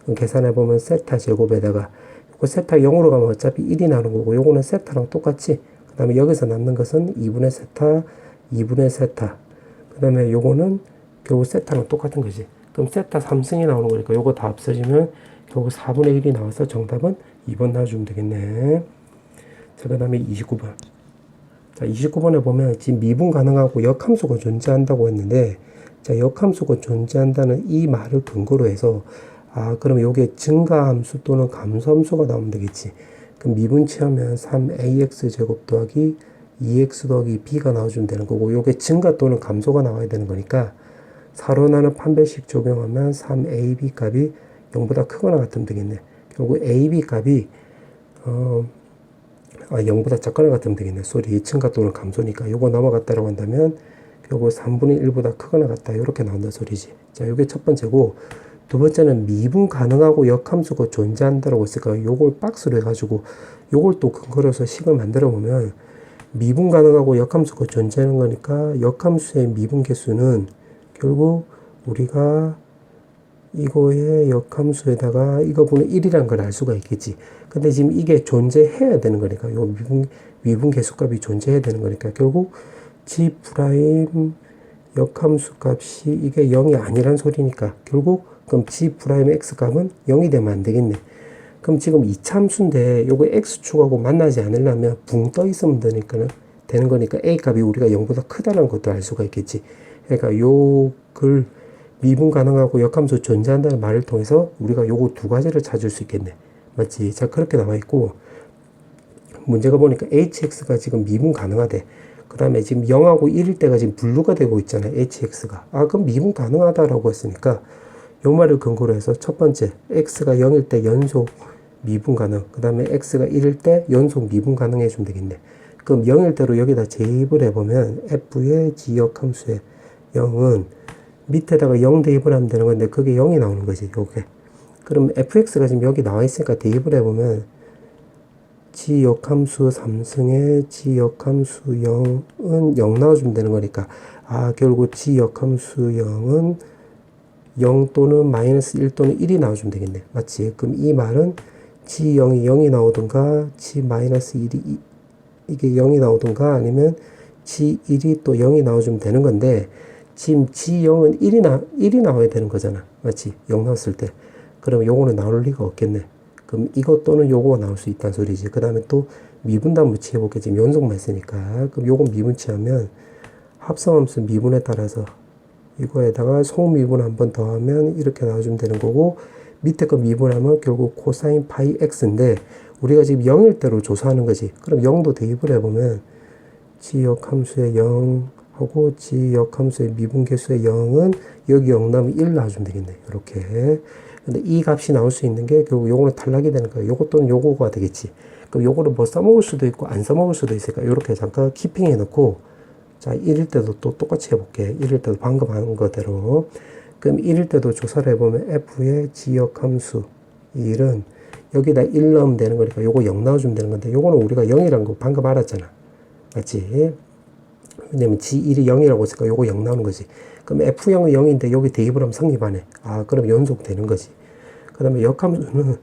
그럼 계산해보면 세타 제곱에다가 요거 세타 0으로 가면 어차피 1이 나오는 거고 요거는 세타랑 똑같지. 그 다음에 여기서 남는 것은 2분의 세타, 2분의 세타. 그 다음에 요거는 결국 세타랑 똑같은 거지. 그럼 세타 3승이 나오는 거니까 요거 다 없어지면 결국 4분의 1이 나와서 정답은 2번 나와주면 되겠네. 자, 그 다음에 29번. 자, 29번에 보면 지금 미분 가능하고 역함수가 존재한다고 했는데 자, 역함수가 존재한다는 이 말을 근거로 해서 그럼 요게 증가함수 또는 감소함수가 나오면 되겠지. 그럼 미분 취하면 3ax 제곱 더하기 2x 더하기 b가 나와주면 되는 거고 요게 증가 또는 감소가 나와야 되는 거니까 사로 나는 판별식 적용하면 3ab 값이 0보다 크거나 같으면 되겠네. 결국 ab 값이 0보다 작거나 같으면 되겠네. 소리 증가 또는 감소니까 요거 넘어갔다라고 한다면 결국 3분의 1보다 크거나 같다 이렇게 나온다 소리지. 자, 요게 첫 번째고 두 번째는 미분 가능하고 역함수가 존재한다라고 했으니까 요걸 박스로 해가지고 요걸 또 근거로 해서 식을 만들어 보면 미분 가능하고 역함수가 존재하는 거니까 역함수의 미분 개수는 결국 우리가 이거의 역함수에다가 이거 보면 1이라는 걸 알 수가 있겠지. 근데 지금 이게 존재해야 되는 거니까 요 미분 개수값이 존재해야 되는 거니까 결국 G 프라임 역함수 값이 이게 0이 아니란 소리니까 결국 그럼 G 프라임 X 값은 0이 되면 안 되겠네. 그럼 지금 이차함수인데 요거 X축하고 만나지 않으려면 붕 떠 있으면 되는 거니까 A 값이 우리가 0보다 크다는 것도 알 수가 있겠지. 그러니까 요걸 미분 가능하고 역함수 존재한다는 말을 통해서 우리가 요거 두 가지를 찾을 수 있겠네. 맞지? 자, 그렇게 나와 있고 문제가 보니까 hx가 지금 미분 가능하대. 그 다음에 지금 0하고 1일 때가 지금 분류가 되고 있잖아요. hx가. 그럼 미분 가능하다라고 했으니까 요 말을 근거로 해서 첫 번째 x가 0일 때 연속 미분 가능. 그 다음에 x가 1일 때 연속 미분 가능 해주면 되겠네. 그럼 0일 때로 여기다 재입을 해보면 f의 g역함수의 0은 밑에다가 0 대입을 하면 되는 건데 그게 0이 나오는 거지 요게. 그럼 fx가 지금 여기 나와 있으니까 대입을 해보면 지역함수 3승에 지역함수 0은 0 나와주면 되는 거니까 결국 지역함수 0은 0 또는 마이너스 1 또는 1이 나와주면 되겠네. 맞지? 그럼 이 말은 G0이 0이 나오든가 G 마이너스 1이 이게 0이 나오든가 아니면 G1이 또 0이 나와주면 되는 건데 지금 G0은 1이 나와야 되는 거잖아. 맞지? 0 나왔을 때. 그럼 요거는 나올 리가 없겠네. 그럼 이것 또는 요거가 나올 수 있다는 소리지. 그 다음에 또 미분도 한번 취해볼게. 지금 연속만 했으니까. 그럼 요거 미분 취하면 합성함수 미분에 따라서 이거에다가 소미분 한 번 더하면 이렇게 나와주면 되는 거고 밑에 거 미분하면 결국 코사인 파이 x인데 우리가 지금 0일 대로 조사하는 거지. 그럼 0도 대입을 해보면 지역함수의 0 하고 지역함수의 미분계수의 0은 여기 0 나오면 1 나와주면 되겠네. 이렇게. 근데 이 값이 나올 수 있는 게 결국 요거는 탈락이 되는 거예요. 요거 또는 요거가 되겠지. 그럼 요거를 뭐 써먹을 수도 있고 안 써먹을 수도 있으니까 이렇게 잠깐 키핑해 놓고 자 1일 때도 또 똑같이 해볼게. 1일 때도 방금 한 거대로. 그럼 1일 때도 조사를 해보면 f의 지역함수 1은 여기다 1 넣으면 되는 거니까 요거 0 나와주면 되는 건데 요거는 우리가 0이란 거 방금 알았잖아. 맞지? 왜냐면 G1이 0이라고 했으니까 요거 0 나오는 거지. 그럼 F0은 0인데 여기 대입을 하면 성립하네. 그럼 연속 되는 거지. 그 다음에 역함수는,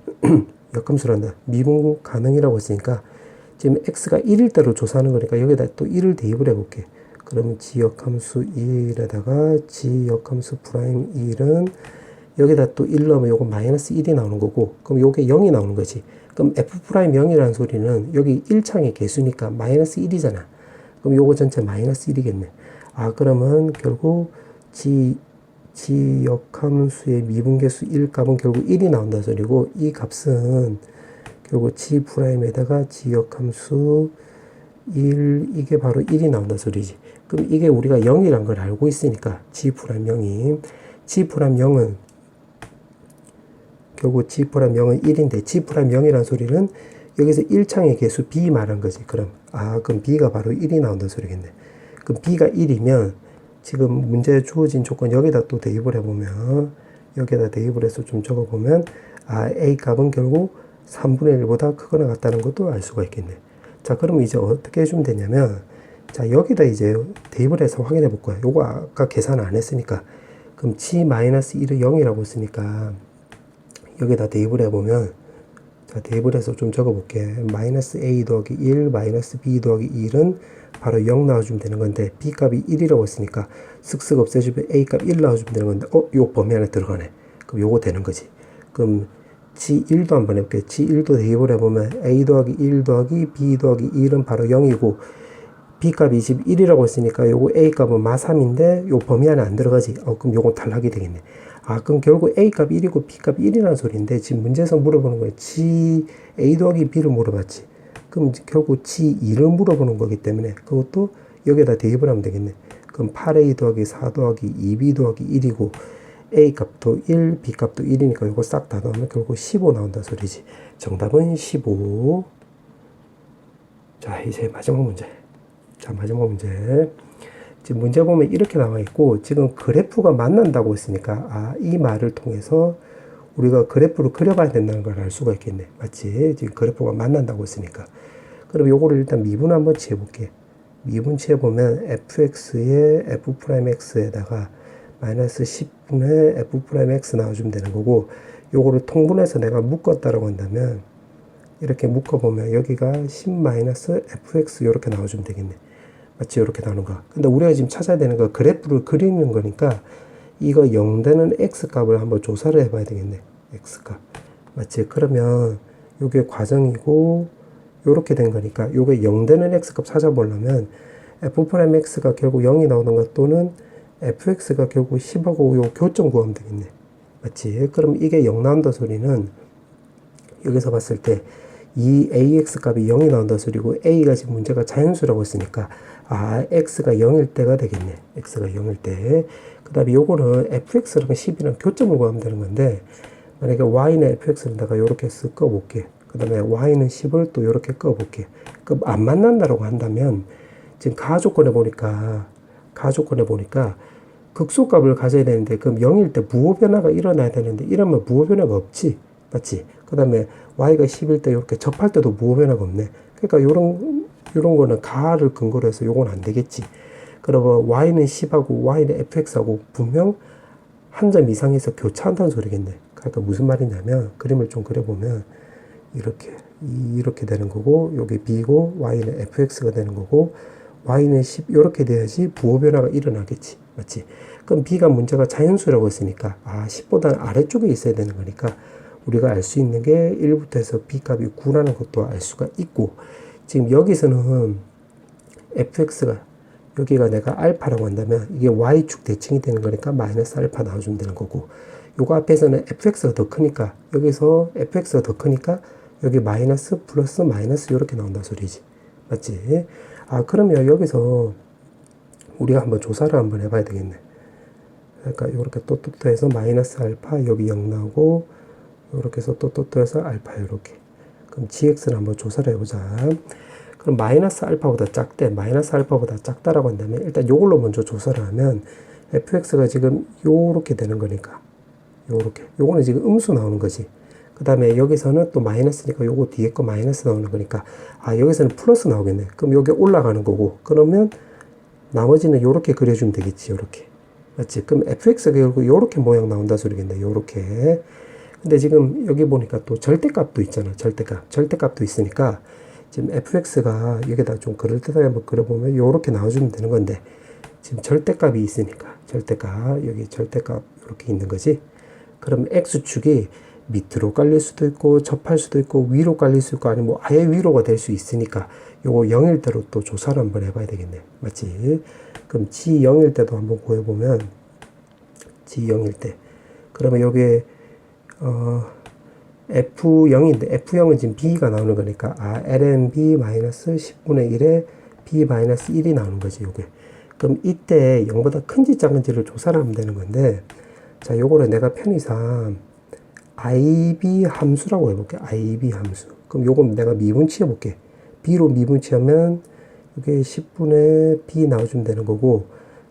역함수란다. 미분 가능이라고 했으니까 지금 X가 1일 대로 조사하는 거니까 여기다 또 1을 대입을 해볼게. 그러면 G역함수 1에다가 G역함수 프라임 1은 여기다 또 1 넣으면 요거 마이너스 1이 나오는 거고 그럼 요게 0이 나오는 거지. 그럼 F 프라임 0이라는 소리는 여기 1창의 개수니까 마이너스 1이잖아. 그럼 요거 전체 마이너스 1이겠네. 그러면 결국 G역함수의 미분계수 1 값은 결국 1이 나온다 소리고 이 값은 결국 G 프라임에다가 G역함수 1 이게 바로 1이 나온다 소리지. 그럼 이게 우리가 0이란 걸 알고 있으니까 G 프라임 0이 G 프라임 0은 결국 G 프라임 0은 1인데 G 프라임 0이란 소리는 여기서 1창의 개수 B 말한 거지. 그럼 그럼 B가 바로 1이 나온다 소리겠네. 그럼 B가 1이면 지금 문제에 주어진 조건 여기다 또 대입을 해보면 여기다 대입을 해서 좀 적어보면 A 값은 결국 3분의 1보다 크거나 같다는 것도 알 수가 있겠네. 자, 그러면 이제 어떻게 해주면 되냐면 자, 여기다 이제 대입을 해서 확인해 볼 거야. 요거 아까 계산 안 했으니까. 그럼 G-1을 0이라고 했으니까 여기다 대입을 해보면 자, 대입을 해서 좀 적어볼게. 마이너스 A 더하기 1, 마이너스 B 더하기 1은 바로 0 나와주면 되는 건데 B 값이 1이라고 했으니까 쓱쓱 없애주면 A 값 1 나와주면 되는 건데 요 범위 안에 들어가네. 그럼 요거 되는 거지. 그럼 G1도 한번 해볼게. G1도 대입을 해보면 A 더하기 1 더하기 B 더하기 1은 바로 0이고 B 값이 21이라고 했으니까 요거 A 값은 마3인데 요 범위 안에 안 들어가지. 그럼 요거 탈락이 되겠네. 그럼 결국 A 값 1이고 B 값 1이라는 소리인데 지금 문제에서 물어보는 거예요. G A 더하기 B를 물어봤지. 그럼 결국 G2를 물어보는 거기 때문에 그것도 여기다 대입을 하면 되겠네. 그럼 8A 더하기 4 더하기 2B 더하기 1이고 A 값도 1, B 값도 1이니까 이거 싹 다 넣으면 결국 15 나온다 소리지. 정답은 15. 자, 이제 마지막 문제. 자, 마지막 문제. 지금 문제 보면 이렇게 나와 있고 지금 그래프가 만난다고 했으니까 이 말을 통해서 우리가 그래프를 그려봐야 된다는 걸 알 수가 있겠네. 맞지? 지금 그래프가 만난다고 했으니까. 그럼 요거를 일단 미분 한번 취해볼게. 미분 취해보면 fx의 f'x에다가 마이너스 10분의 f'x 나와주면 되는 거고 요거를 통분해서 내가 묶었다라고 한다면 이렇게 묶어보면 여기가 10-fx 이렇게 나와주면 되겠네. 맞지? 이렇게 나오는 거. 근데 우리가 지금 찾아야 되는 거 그래프를 그리는 거니까 이거 0 되는 x값을 한번 조사를 해봐야 되겠네. x값. 맞지? 그러면 요게 과정이고 요렇게 된 거니까 요게 0 되는 x값 찾아보려면 f'x가 결국 0이 나오는 것 또는 fx가 결국 10하고 요 교점 구하면 되겠네. 맞지? 그럼 이게 0 나온다 소리는 여기서 봤을 때 이 ax 값이 0이 나온다 소리고 a가 지금 문제가 자연수라고 했으니까 x가 0일 때가 되겠네. x가 0일 때. 그 다음에 요거는 fx랑 10이랑 교점을 구하면 되는 건데 만약에 y는 fx를 내가 요렇게 쓱 꺼볼게. 그 다음에 y는 10을 또 요렇게 꺼볼게. 그럼 안 만난다라고 한다면 지금 가조건에 보니까 극소값을 가져야 되는데 그럼 0일 때 무호 변화가 일어나야 되는데 이러면 무호 변화가 없지. 맞지? 그 다음에 y가 10일 때 이렇게 접할 때도 무호 변화가 없네. 그러니까 요런 거는 가를 근거로 해서 요건 안 되겠지. 그러면 y는 10하고 y는 fx하고 분명 한 점 이상에서 교차한다는 소리겠네. 그러니까 무슨 말이냐면 그림을 좀 그려보면 이렇게 되는 거고 여기 b고 y는 fx가 되는 거고 y는 10 이렇게 돼야지 부호 변화가 일어나겠지. 맞지? 그럼 b가 문제가 자연수라고 했으니까 10보다 아래쪽에 있어야 되는 거니까 우리가 알 수 있는 게 1부터 해서 b 값이 9라는 것도 알 수가 있고 지금 여기서는 fx가 여기가 내가 알파라고 한다면 이게 y축 대칭이 되는 거니까 마이너스 알파 나와주면 되는 거고 요거 앞에서는 fx가 더 크니까 여기서 fx가 더 크니까 여기 마이너스 플러스 마이너스 이렇게 나온다 소리지. 맞지? 그러면 여기서 우리가 한번 조사를 한번 해봐야 되겠네. 그러니까 이렇게 또 해서 마이너스 알파 여기 0 나오고 이렇게 해서 또 해서 알파 이렇게. 그럼 gx를 한번 조사를 해보자. 그럼 마이너스 알파보다 작대, 마이너스 알파보다 작다라고 한다면 일단 요걸로 먼저 조사를 하면 fx가 지금 요렇게 되는 거니까 요렇게. 요거는 지금 음수 나오는 거지. 그 다음에 여기서는 또 마이너스니까 요거 뒤에 거 마이너스 나오는 거니까 여기서는 플러스 나오겠네. 그럼 요게 올라가는 거고 그러면 나머지는 요렇게 그려주면 되겠지. 요렇게. 맞지? 그럼 fx가 결국 요렇게 모양 나온다 소리겠네. 요렇게. 근데 지금 여기 보니까 또 절대값도 있잖아. 절대값도 있으니까 지금 fx가 여기다 좀 그럴듯하게 한번 그려보면 요렇게 나와주면 되는 건데 지금 절대값이 있으니까 여기 절대값 이렇게 있는 거지. 그럼 x축이 밑으로 깔릴 수도 있고 접할 수도 있고 위로 깔릴 수 있고 아니면 뭐 아예 위로가 될 수 있으니까 요거 0일 때로 또 조사를 한번 해봐야 되겠네. 맞지? 그럼 g 0일 때도 한번 구해보면 g 0일 때 그러면 여기에 F0인데 F0은 지금 B가 나오는 거니까 LNB 마이너스 10분의 1에 B 마이너스 1이 나오는 거지 요게. 그럼 이때 0보다 큰지 작은지를 조사를 하면 되는 건데 자 요거를 내가 편의상 IB 함수라고 해볼게. IB 함수. 그럼 요건 내가 미분치 해볼게. B로 미분치하면 이게 10분의 B 나와주면 되는 거고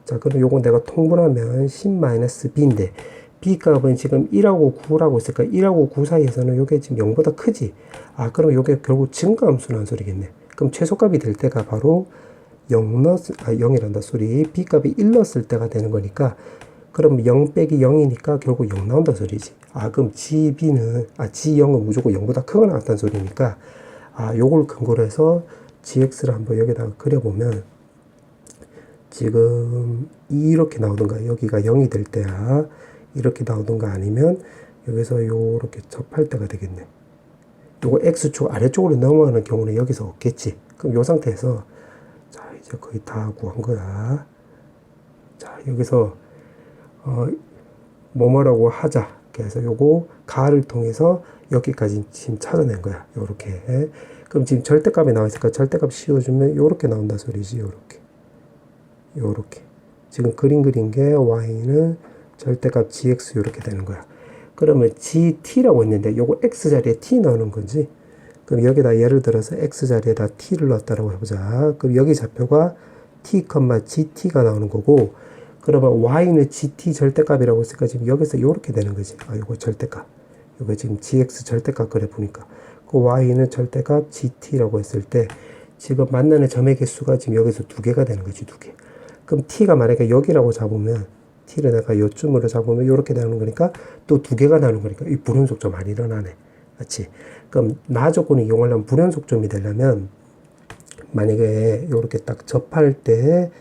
자 그럼 요건 내가 통분하면 10-B인데 B 값은 지금 1하고 9라고 했으니까 1하고 9 사이에서는 요게 지금 0보다 크지. 그럼 요게 결국 증가함수라는 소리겠네. 그럼 최소값이 될 때가 바로 0이란다 소리. B 값이 1 넣었을 때가 되는 거니까 그럼 0 빼기 0이니까 결국 0 나온다 소리지. 그럼 G0은 무조건 0보다 크거나 같다는 소리니까 요걸 근거로 해서 GX를 한번 여기다가 그려보면 지금 이렇게 나오던가 여기가 0이 될 때야 이렇게 나오던가 아니면 여기서 요렇게 접할 때가 되겠네. 요거 X축 아래쪽으로 넘어가는 경우는 여기서 없겠지. 그럼 요 상태에서 자 이제 거의 다 구한 거야. 자 여기서 뭐뭐라고 하자. 그래서 요거 가를 통해서 여기까지 지금 찾아낸 거야. 요렇게. 그럼 지금 절대값이 나와 있으니까 절대값 씌워주면 요렇게 나온다 소리지. 요렇게. 지금 그린 게 y는 절대값 gx 요렇게 되는 거야. 그러면 gt라고 했는데 요거 x 자리에 t 넣는 건지. 그럼 여기다 예를 들어서 x 자리에다 t를 넣었다라고 해보자. 그럼 여기 좌표가 t, gt가 나오는 거고 그러면 y는 gt 절대값이라고 했으니까 지금 여기서 요렇게 되는 거지. 요거 절대값. 요거 지금 gx 절대값 그래 보니까. 그 y는 절대값 gt라고 했을 때 지금 만나는 점의 개수가 지금 여기서 2개가 되는 거지, 2개. 그럼 t가 만약에 여기라고 잡으면 t를 내가 요쯤으로 잡으면 요렇게 나오는 거니까 또 2개가 나오는 거니까 이 불연속점 많이 일어나네. 맞지? 그럼 나 조건을 이용하려면 불연속점이 되려면 만약에 요렇게 딱 접할 때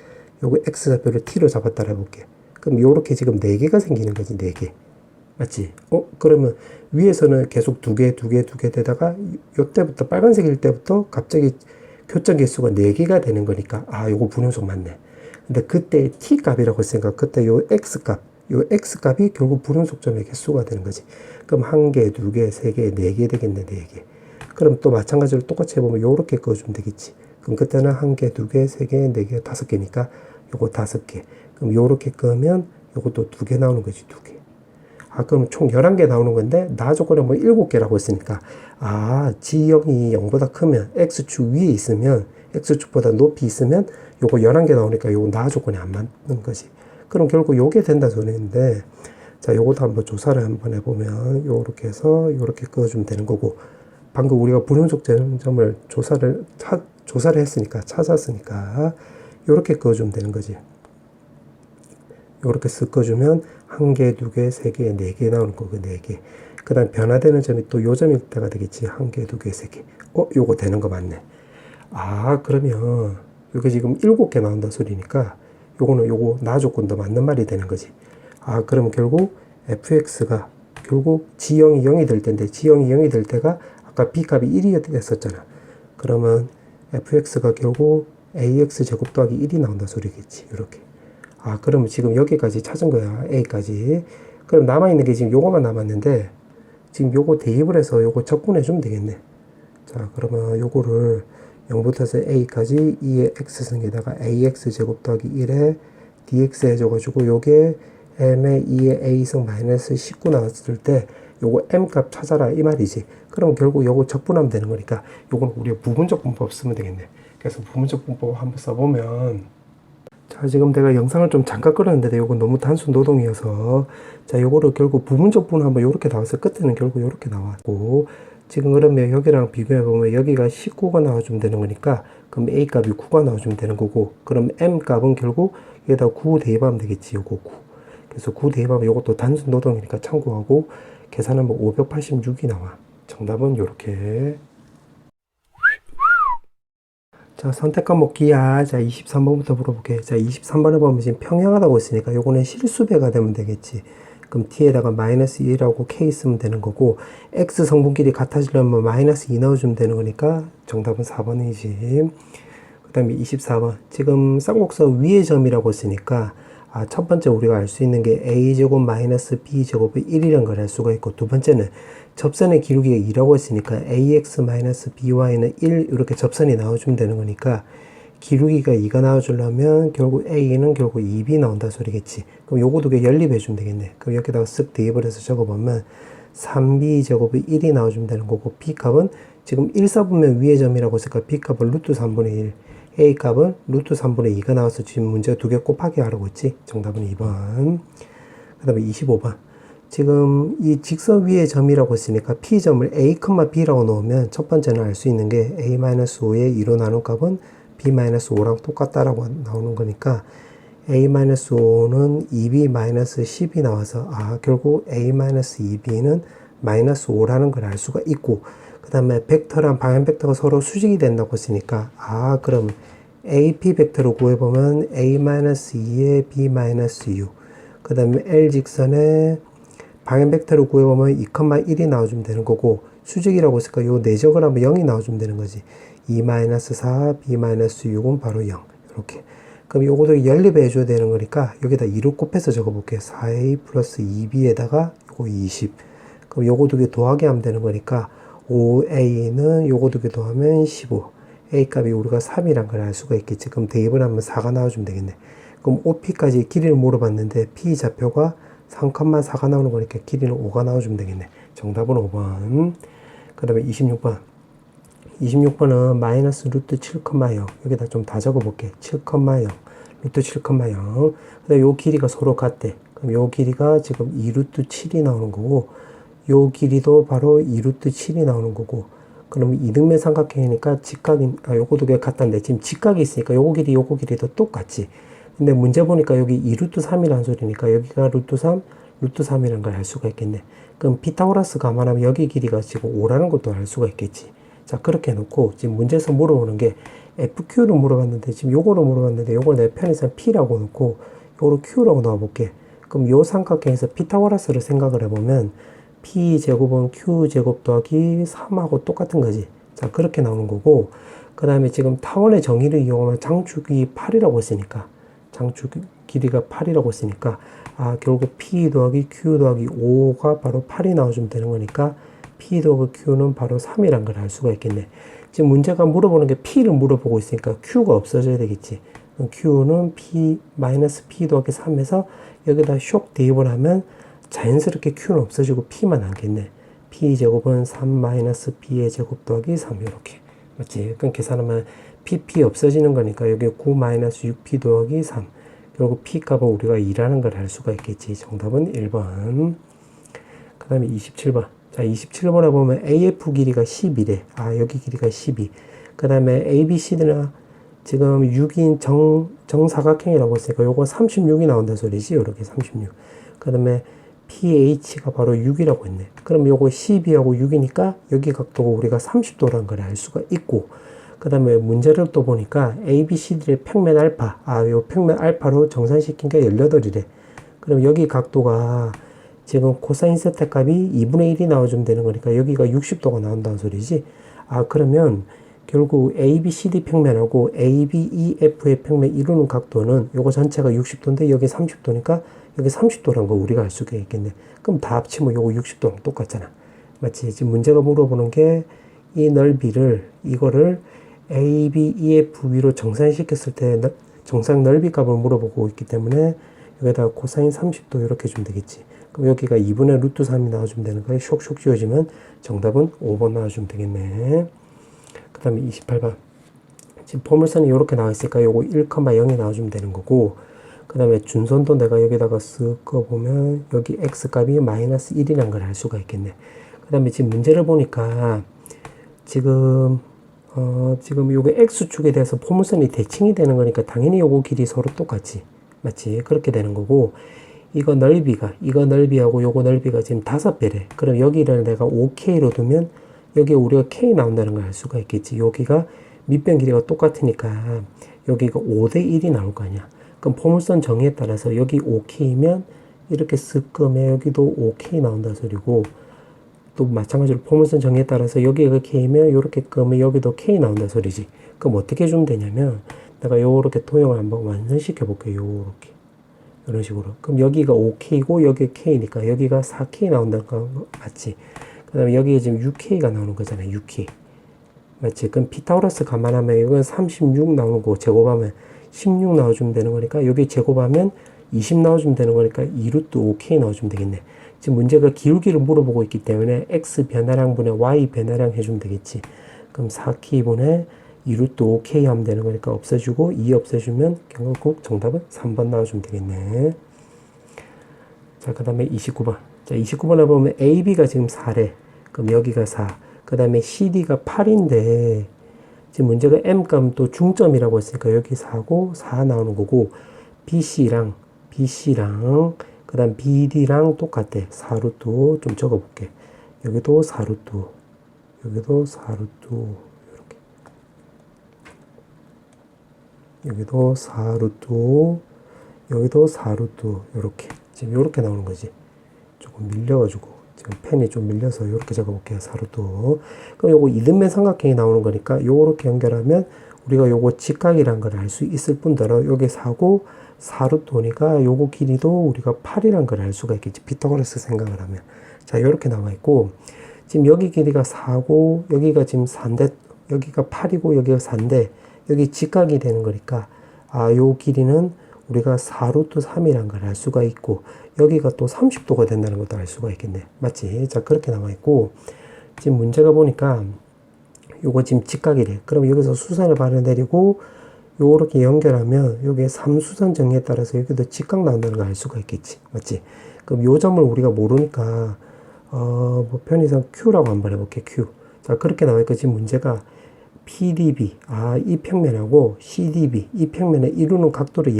요거 x좌표를 t로 잡았다 해볼게. 그럼 요렇게 지금 4개가 생기는 거지, 4개. 맞지? 그러면 위에서는 계속 2개 되다가 요때부터 빨간색일 때부터 갑자기 교점 개수가 4개가 되는 거니까 요거 불연속 맞네. 근데 그때 t 값이라고 했으니까 그때 요 x 값이 결국 불연속점의 개수가 되는 거지. 그럼 1개, 2개, 3개, 4개 되겠네, 4개. 그럼 또 마찬가지로 똑같이 해보면 요렇게 그어주면 되겠지. 그럼 그때는 1개, 2개, 3개, 4개, 5개니까 요거 5개. 그럼 요렇게 끄면 요것도 2개 나오는 거지, 2개. 그럼 총 11개 나오는 건데, 나 조건에 뭐 7개라고 했으니까, G0이 0보다 크면, X축 위에 있으면, X축보다 높이 있으면, 요거 11개 나오니까 요거 나 조건이 안 맞는 거지. 그럼 결국 요게 된다 소리인데, 자, 요것도 한번 조사를 한번 해보면, 요렇게 해서 요렇게 그어주면 되는 거고, 방금 우리가 불연속 점을 조사를 했으니까, 찾았으니까, 요렇게 그어주면 되는 거지. 요렇게 쓱 그어주면, 1개, 2개, 3개, 4개 나오는 거고, 4개. 그 다음 변화되는 점이 또 요 점일 때가 되겠지. 1개, 2개, 3개. 요거 되는 거 맞네. 아, 그러면, 요게 지금 7개 나온다 소리니까, 요거는 요거 나 조건도 맞는 말이 되는 거지. 아, 그러면 결국 fx가 결국 g형이 0이 될 텐데, g형이 0이 될 때가 아까 b값이 1이 됐었잖아. 그러면 fx가 결국 ax 제곱 더하기 1이 나온다 소리겠지. 이렇게. 아, 그러면 지금 여기까지 찾은 거야. a까지. 그럼 남아있는 게 지금 요거만 남았는데, 지금 요거 대입을 해서 요거 적분해 주면 되겠네. 자, 그러면 요거를 0부터 해서 a까지 2의 x승에다가 ax 제곱 더하기 1에 dx 해줘가지고 요게 m의 2의 a승 마이너스 19 나왔을 때 요거 m 값 찾아라 이 말이지. 그럼 결국 요거 적분하면 되는 거니까 요건 우리가 부분적 분법 쓰면 되겠네. 그래서 부분적 분법 한번 써보면, 자, 지금 내가 영상을 좀 잠깐 끌었는데 요건 너무 단순 노동이어서, 자, 요거를 결국 부분적 분을 한번 요렇게 나와서 끝에는 결국 요렇게 나왔고, 지금 그러면 여기랑 비교해보면 여기가 19가 나와주면 되는 거니까, 그럼 a 값이 9가 나와주면 되는 거고, 그럼 m 값은 결국 여기다 9 대입하면 되겠지. 요거 9. 그래서 9 대입하면 요것도 단순 노동이니까 참고하고, 계산하면 586이 나와. 정답은 요렇게. 자, 선택 과목 기하. 자, 23번부터 물어볼게. 자, 23번에 보면 지금 평행하다고 했으니까 요거는 실수배가 되면 되겠지. 그럼 t에다가 마이너스 1하고 k 쓰면 되는 거고, x 성분끼리 같아지려면 마이너스 2 넣어주면 되는 거니까 정답은 4번이지. 그 다음에 24번. 지금 쌍곡선 위의 점이라고 했으니까, 아, 첫 번째 우리가 알 수 있는 게 a제곱 마이너스 b제곱이 1이라는 걸 알 수가 있고, 두 번째는 접선의 기울기가 2라고 했으니까 ax 마이너스 by는 1 이렇게 접선이 나와주면 되는 거니까, 기울기가 2가 나와주려면 결국 a는 결국 2b 나온다 소리겠지. 그럼 요거 두 개 연립해 주면 되겠네. 그럼 여기다가 쓱 대입을 해서 적어보면 3b 제곱이 1이 나와주면 되는 거고, b 값은 지금 1, 4분면 위의 점이라고 했으니까 b 값은 루트 3분의 1, a 값은 루트 3분의 2가 나와서 지금 문제가 두 개 곱하기 하라고 했지. 정답은 2번. 그 다음에 25번. 지금 이 직선 위의 점이라고 했으니까 p점을 a, b라고 넣으면 첫 번째는 알 수 있는 게 a-5의 2로 나눈 값은 b-5랑 똑같다라고 나오는 거니까, a-5는 2b-10이 나와서, 아, 결국 a-2b는 마이너스 5라는 걸 알 수가 있고, 그 다음에 벡터랑 방향 벡터가 서로 수직이 된다고 했으니까, 아, 그럼 AP 벡터로 구해보면 a-2에 b-u, 그 다음에 L직선에 방향 벡터로 구해보면 2,1이 나와주면 되는 거고, 수직이라고 했으니까 요 내적을 하면 0이 나와주면 되는 거지. 2-4, b-6은 바로 0. 이렇게. 그럼 요거도 연립해 줘야 되는 거니까 여기다 2로 곱해서 적어볼게요. 4a 플러스 2b에다가 요거 20. 그럼 요거 두 개 더하기 하면 되는 거니까 5a는 요거 두 개 더하면 15. a 값이 우리가 3이란 걸 알 수가 있겠지. 그럼 대입을 하면 4가 나와주면 되겠네. 그럼 OP까지 길이를 물어봤는데 P 좌표가 3,4가 나오는 거니까 길이는 5가 나와주면 되겠네. 정답은 5번. 그 다음에 26번. 26번은 마이너스 루트 7,0. 여기다 좀 다 적어볼게. 7,0. 루트 7,0. 그 다음에 요 길이가 서로 같대. 그럼 요 길이가 지금 2루트 7이 나오는 거고, 요 길이도 바로 2루트 7이 나오는 거고, 그러면 이등변 삼각형이니까 직각인, 요거 두 개 같다는데 지금 직각이 있으니까 요거 길이도 똑같지. 근데 문제 보니까 여기 2루트 3이라는 소리니까 여기가 루트 3, 루트 3이라는 걸 알 수가 있겠네. 그럼 피타고라스 감안하면 여기 길이가 지금 5라는 것도 알 수가 있겠지. 자, 그렇게 해놓고 지금 문제에서 물어보는 게 FQ를 물어봤는데, 지금 요거를 물어봤는데 요걸 내 편의상 P라고 놓고 요거를 Q라고 넣어볼게. 그럼 요 삼각형에서 피타고라스를 생각을 해보면 P제곱은 Q제곱 더하기 3하고 똑같은 거지. 자, 그렇게 나오는 거고, 그 다음에 지금 타원의 정의를 이용하면 장축이 8이라고 했으니까, 장축 길이가 8이라고 했으니까, 아, 결국 P 더하기 Q 더하기 5가 바로 8이 나와주면 되는 거니까 P 더하기 Q는 바로 3이란 걸 알 수가 있겠네. 지금 문제가 물어보는 게 P를 물어보고 있으니까 Q가 없어져야 되겠지. Q는 P, 마이너스 P 더하기 3에서 여기다 쇽 대입을 하면 자연스럽게 Q는 없어지고 P만 남겠네. P제곱은 3 마이너스 P의 제곱 더하기 3 이렇게. 맞지? 그럼 계산하면 PP 없어지는 거니까 여기 9 마이너스 6P 더하기 3. 결국 P 값은 우리가 2라는 걸 알 수가 있겠지. 정답은 1번. 그 다음에 27번. 자, 27번에 보면 AF 길이가 12래. 아, 여기 길이가 12. 그 다음에 ABCD나 지금 6인 정사각형이라고 했으니까 요거 36이 나온다 소리지. 요렇게 36. 그 다음에 PH가 바로 6이라고 했네. 그럼 요거 12하고 6이니까 여기 각도가 우리가 30도라는 걸 알 수가 있고, 그 다음에 문제를 또 보니까 ABCD의 평면 알파, 요 평면 알파로 정산시킨 게 18이래. 그럼 여기 각도가 지금 코사인 세타 값이 2분의 1이 나와주면 되는 거니까 여기가 60도가 나온다는 소리지. 그러면 결국 ABCD 평면하고 ABEF의 평면 이루는 각도는 요거 전체가 60도인데 여기 30도니까 여기 30도란 거 우리가 알 수가 있겠네. 그럼 다 합치면 요거 60도랑 똑같잖아. 맞지? 지금 문제가 물어보는 게 이 넓이를, 이거를 ABEF 로 정산시켰을 때 정상 넓이 값을 물어보고 있기 때문에 여기다가 코사인 30도 이렇게 주면 되겠지. 그럼 여기가 2분의 루트 3이 나와주면 되는 거예요. 쇽쇽 지워지면 정답은 5번 나와주면 되겠네. 그 다음에 28번. 지금 포물선이 이렇게 나와 있으니까 요거 1,0이 나와주면 되는 거고, 그 다음에 준선도 내가 여기다가 쓱 꺼보면 여기 x 값이 마이너스 1이라는 걸 알 수가 있겠네. 그 다음에 지금 문제를 보니까 지금 요게 x축에 대해서 포물선이 대칭이 되는 거니까 당연히 요거 길이 서로 똑같지. 맞지? 그렇게 되는 거고, 이거 넓이하고 요거 넓이가 지금 5배래. 그럼 여기를 내가 5K로 두면 여기에 우리가 K 나온다는 걸 알 수가 있겠지. 여기가 밑변 길이가 똑같으니까 여기가 5대1이 나올 거 아니야. 그럼 포물선 정의에 따라서 여기 5K면 이렇게 쓱 끄면 여기도 5K 나온다 소리고, 또 마찬가지로 포물선 정의에 따라서 여기가 K면 이렇게 끄면 여기도 K 나온다 소리지. 그럼 어떻게 해주면 되냐면 내가 요렇게 도형을 한번 완성시켜 볼게요. 요렇게. 이런 식으로. 그럼 여기가 5K고 여기가 K니까 여기가 4K 나온다는 거 맞지? 그 다음에 여기에 지금 6K가 나오는 거잖아요. 6K. 맞지? 그럼 피타고라스 감안하면 이건 36 나오는 거 제곱하면 16 나와주면 되는 거니까 여기 제곱하면 20 나와주면 되는 거니까 2루트 5K 나와주면 되겠네. 지금 문제가 기울기를 물어보고 있기 때문에 X 변화량분의 Y 변화량 해주면 되겠지. 그럼 4K분의 2루트 5K 하면 되는 거니까 없애주고 2 없애주면 결국 정답은 3번 나와주면 되겠네. 자, 그 다음에 29번. 자, 29번에 보면 AB가 지금 4래. 그럼 여기가 4. 그 다음에 CD가 8인데 지금 문제가 M값 또 중점이라고 했으니까 여기 4고 4 나오는 거고, BC랑 그 다음 BD랑 똑같대. 4루트 좀 적어볼게. 여기도 4루트, 여기도 4루트, 여기도 4루트, 여기도 4루트, 요렇게. 지금 요렇게 나오는 거지. 조금 밀려가지고. 지금 펜이 좀 밀려서 요렇게 적어볼게요. 4루트. 그럼 요거 이등변 삼각형이 나오는 거니까 요렇게 연결하면 우리가 요거 직각이란 걸 알 수 있을 뿐더러 여기 4고 4루트니까 요거 길이도 우리가 8이란 걸 알 수가 있겠지. 피타고라스 생각을 하면. 자, 요렇게 나와 있고, 지금 여기 길이가 4고 여기가 지금 4인데 여기가 8이고 여기가 4인데 여기 직각이 되는 거니까 요 길이는 우리가 4루트 3이란 걸 알 수가 있고 여기가 또 30도가 된다는 것도 알 수가 있겠네. 맞지? 자, 그렇게 나와 있고, 지금 문제가 보니까 요거 지금 직각이래. 그럼 여기서 수선을 바로 내리고 요렇게 연결하면 여기에 3수선 정의에 따라서 여기도 직각 나온다는 걸 알 수가 있겠지. 맞지? 그럼 요 점을 우리가 모르니까 뭐 편의상 Q라고 한번 해볼게. Q. 자, 그렇게 나와 있고, 지금 문제가 PDB, 이 평면하고 CDB, 이 평면에 이루는 각도를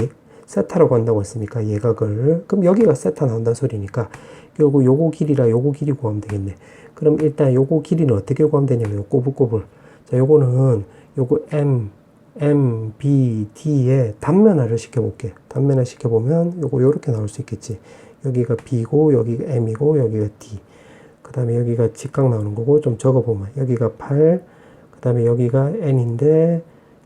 세타라고 한다고 했으니까 예각을, 그럼 여기가 세타 나온다는 소리니까 결국 요거 길이라 요거 길이 구하면 되겠네. 그럼 일단 요거 길이는 어떻게 구하면 되냐면 요 꼬불꼬불. 자, 요거는 요거 M, B, D에 단면화를 시켜볼게. 단면화 시켜보면 요거 요렇게 나올 수 있겠지. 여기가 B고 여기가 M이고 여기가 D. 그 다음에 여기가 직각 나오는 거고, 좀 적어보면 여기가 8, 그 다음에 여기가 N인데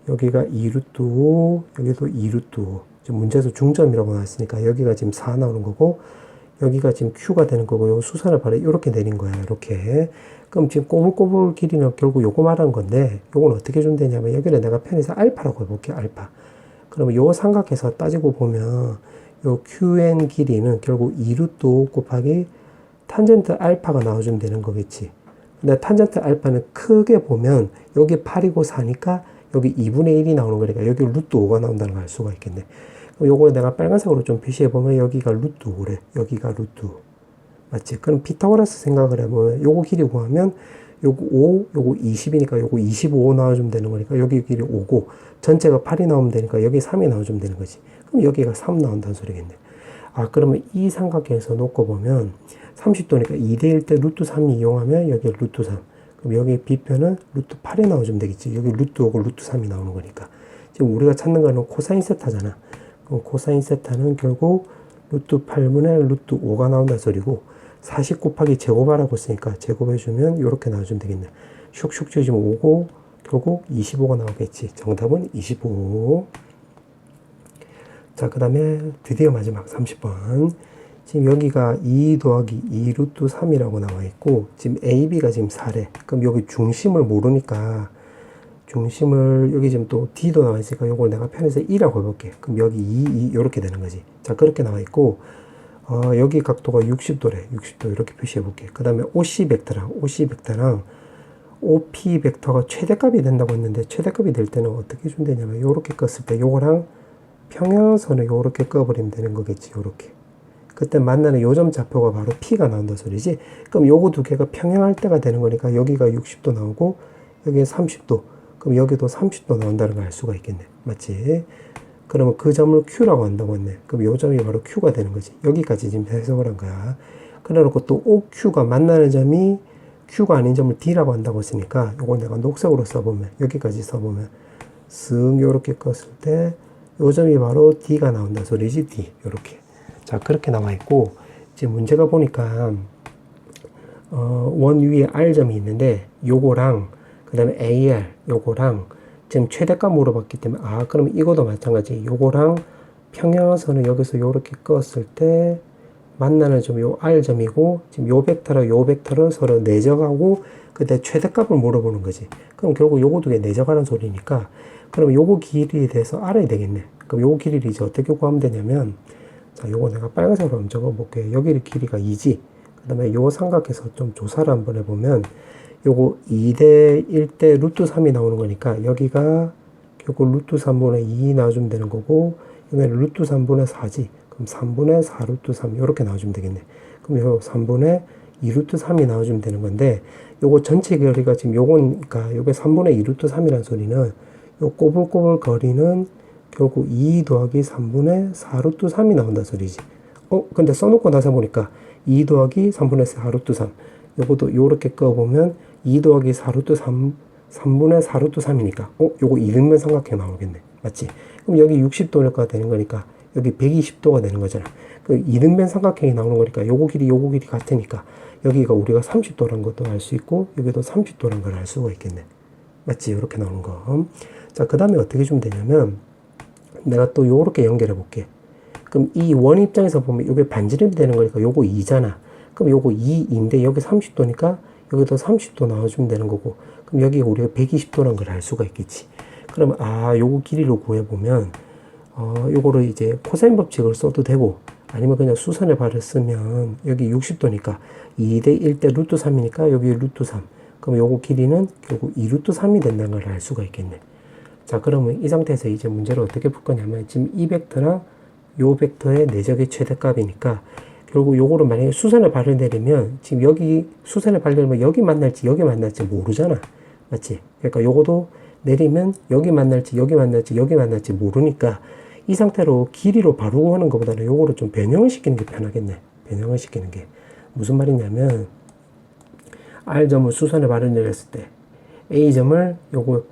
여기가 2루트 5, 여기도 2루트 5. 지금 문제에서 중점이라고 나왔으니까 여기가 지금 4 나오는 거고 여기가 지금 Q가 되는 거고, 요 수선을 바로 이렇게 내린 거야. 이렇게. 그럼 지금 꼬불꼬불 길이는 결국 요거 말한 건데, 요건 어떻게 좀 되냐면 여기를 내가 편에서 알파라고 해볼게. 알파. 그러면 요 삼각에서 따지고 보면 요 QN 길이는 결국 2루트 5 곱하기 탄젠트 알파가 나와주면 되는 거겠지. 근데 탄젠트 알파는 크게 보면 여기 8이고 4니까 여기 2분의 1이 나오는 거니까 여기 루트 5가 나온다는 걸 알 수가 있겠네. 그럼 요거를 내가 빨간색으로 좀 표시해보면 여기가 루트 5래. 여기가 루트 5. 맞지? 그럼 피타고라스 생각을 해보면 요거 길이 구하면 요거 5, 요거 20이니까 요거 25 나와주면 되는 거니까 여기 길이 5고 전체가 8이 나오면 되니까 여기 3이 나와주면 되는 거지. 그럼 여기가 3 나온다는 소리겠네. 아, 그러면 이 삼각형에서 놓고 보면 30도니까 2대1 때 루트 3이 이용하면 여기 루트 3. 그럼 여기 B편은 루트 8이 나와주면 되겠지. 여기 루트 5고 루트 3이 나오는 거니까. 지금 우리가 찾는 거는 코사인 세타잖아. 그럼 코사인 세타는 결국 루트 8분의 루트 5가 나온다는 소리고 40 곱하기 제곱하라고 했으니까 제곱해주면 이렇게 나와주면 되겠네. 슉슉 지어주면 5고 결국 25가 나오겠지. 정답은 25. 자, 그 다음에 드디어 마지막 30번. 지금 여기가 2 더하기 2 루트 3이라고 나와 있고 지금 AB가 지금 4래. 그럼 여기 중심을 모르니까 중심을 여기 지금 또 D도 나와 있으니까 이걸 내가 편해서 2라고 해볼게. 그럼 여기 2 이렇게 되는 거지. 자, 그렇게 나와 있고 여기 각도가 60도래. 60도 이렇게 표시해 볼게. 그 다음에 OC 벡터랑 OP 벡터가 최대값이 된다고 했는데 최대값이 될 때는 어떻게 준다냐면 요렇게 껐을 때 요거랑 평행선을 요렇게 꺼버리면 되는 거겠지. 요렇게. 그때 만나는 요점 좌표가 바로 P가 나온다 소리지. 그럼 요거 두 개가 평행할 때가 되는 거니까 여기가 60도 나오고 여기에 30도. 그럼 여기도 30도 나온다는 걸 알 수가 있겠네. 맞지? 그러면 그 점을 Q라고 한다고 했네. 그럼 요 점이 바로 Q가 되는 거지. 여기까지 지금 해석을 한 거야. 그래 놓고 또 OQ가 만나는 점이 Q가 아닌 점을 D라고 한다고 했으니까 요걸 내가 녹색으로 써보면 여기까지 써보면 쓱 요렇게 껐을 때 요 점이 바로 D가 나온다 소리지. D 요렇게. 자, 그렇게 나와 있고 이제 문제가 보니까 원 위에 R점이 있는데 요거랑 그 다음에 AR 요거랑 지금 최대값 물어봤기 때문에 그러면 이거도 마찬가지. 요거랑 평행선을 여기서 요렇게 껐을 때 만나는 점 요 R점이고 지금 요 벡터랑 요 벡터를 서로 내적하고 그때 최대값을 물어보는 거지. 그럼 결국 요거 두 개 내적하는 소리니까 그럼 요거 길이에 대해서 알아야 되겠네. 그럼 요거 길이를 이제 어떻게 구하면 되냐면 자, 요거 내가 빨간색으로 한번 적어볼게요. 여기 길이가 2지. 그 다음에 요 삼각에서 좀 조사를 한번 해보면 요거 2대 1대 루트 3이 나오는 거니까 여기가 결국 루트 3분의 2 나와주면 되는 거고 여기는 루트 3분의 4지. 그럼 3분의 4 루트 3 이렇게 나와주면 되겠네. 그럼 요 3분의 2 루트 3이 나와주면 되는 건데 요거 전체 거리가 지금 요거니까 요게 3분의 2 루트 3이라는 소리는 요 꼬불꼬불 거리는 결국 2 더하기 3분의 4 루트 3이 나온다 소리지. 근데 써놓고 나서 보니까 2 더하기 3분의 4 루트 3 요것도 요렇게 꺼보면 2 더하기 4 루트 3분의 4 루트 3이니까 요거 이등변 삼각형 나오겠네. 맞지? 그럼 여기 60도가 되는 거니까 여기 120도가 되는 거잖아. 그 이등변 삼각형이 나오는 거니까 요거 길이 같으니까 여기가 우리가 30도란 것도 알 수 있고 여기도 30도란 걸 알 수가 있겠네. 맞지? 이렇게 나오는 거. 자, 그 다음에 어떻게 주면 되냐면 내가 또 요렇게 연결해 볼게. 그럼 이 원 입장에서 보면 요게 반지름이 되는 거니까 요거 2잖아. 그럼 요거 2인데 여기 30도니까 여기도 30도 나와주면 되는 거고 그럼 여기 우리가 120도란 걸 알 수가 있겠지. 그러면 요거 길이를 구해보면 요거를 이제 코사인 법칙을 써도 되고 아니면 그냥 수선의 발을 쓰면 여기 60도니까 2대 1대 루트 3이니까 여기 루트 3 그럼 요거 길이는 결국 2 루트 3이 된다는 걸 알 수가 있겠네. 자, 그러면 이 상태에서 이제 문제를 어떻게 풀 거냐면 지금 이 벡터랑 요 벡터의 내적의 최대값이니까 결국 요거를 만약에 수선의 발을 내리면 지금 여기 수선의 발 내리면 여기 만날지 여기 만날지 모르잖아. 맞지? 그러니까 요거도 내리면 여기 만날지 여기 만날지 여기 만날지 모르니까 이 상태로 길이로 바로 구하는 것보다는 요거를 좀 변형을 시키는 게 편하겠네. 변형을 시키는 게 무슨 말이냐면 R점을 수선의 발을 내렸을 때 A점을 요거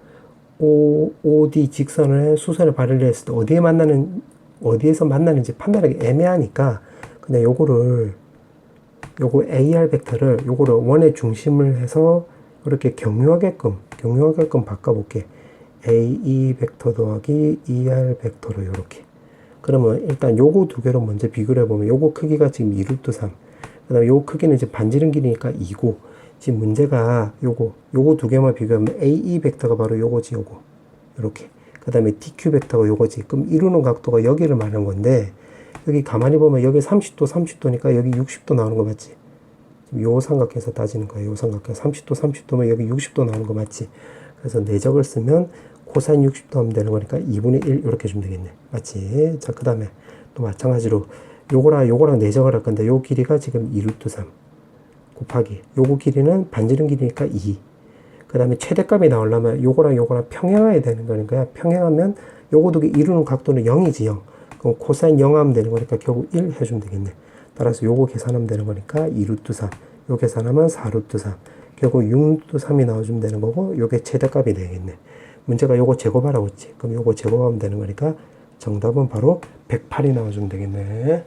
OD 직선을 수선의 발을 내렸을 때 어디에서 만나는지 판단하기 애매하니까 근데 요거 AR 벡터를 요거를 원의 중심을 해서 이렇게 경유하게끔 바꿔볼게. AE 벡터 더하기 ER 벡터로 요렇게. 그러면 일단 요거 두 개로 먼저 비교를 해보면 요거 크기가 지금 2 루트 3. 그 다음에 요거 크기는 이제 반지름 길이니까 2고 지금 문제가 요거 두 개만 비교하면 AE 벡터가 바로 요거지 요거. 요렇게. 그 다음에 DQ 벡터가 요거지. 그럼 이루는 각도가 여기를 말하는 건데 여기 가만히 보면 여기 30도니까 여기 60도 나오는 거 맞지? 지금 요 삼각형에서 따지는 거예요. 요 삼각형 30도면 여기 60도 나오는 거 맞지? 그래서 내적을 쓰면 코사인 60도 하면 되는 거니까 2분의 1 이렇게 주면 되겠네. 맞지? 자, 그 다음에 또 마찬가지로 요거랑 내정을 할 건데 요 길이가 지금 2루트 3 곱하기 요거 길이는 반지름 길이니까 2. 그 다음에 최대값이 나오려면 요거랑 평행해야 되는 거니까 평행하면 요거도 이루는 각도는 0이지 0. 그럼 코사인 0 하면 되는 거니까 결국 1 해주면 되겠네. 따라서 요거 계산하면 되는 거니까 2루트 3. 요 계산하면 4루트 3. 결국 6루트 3이 나와주면 되는 거고 요게 최대값이 되겠네. 문제가 요거 제곱하라고 했지. 그럼 요거 제곱하면 되는 거니까 정답은 바로 108이 나와주면 되겠네.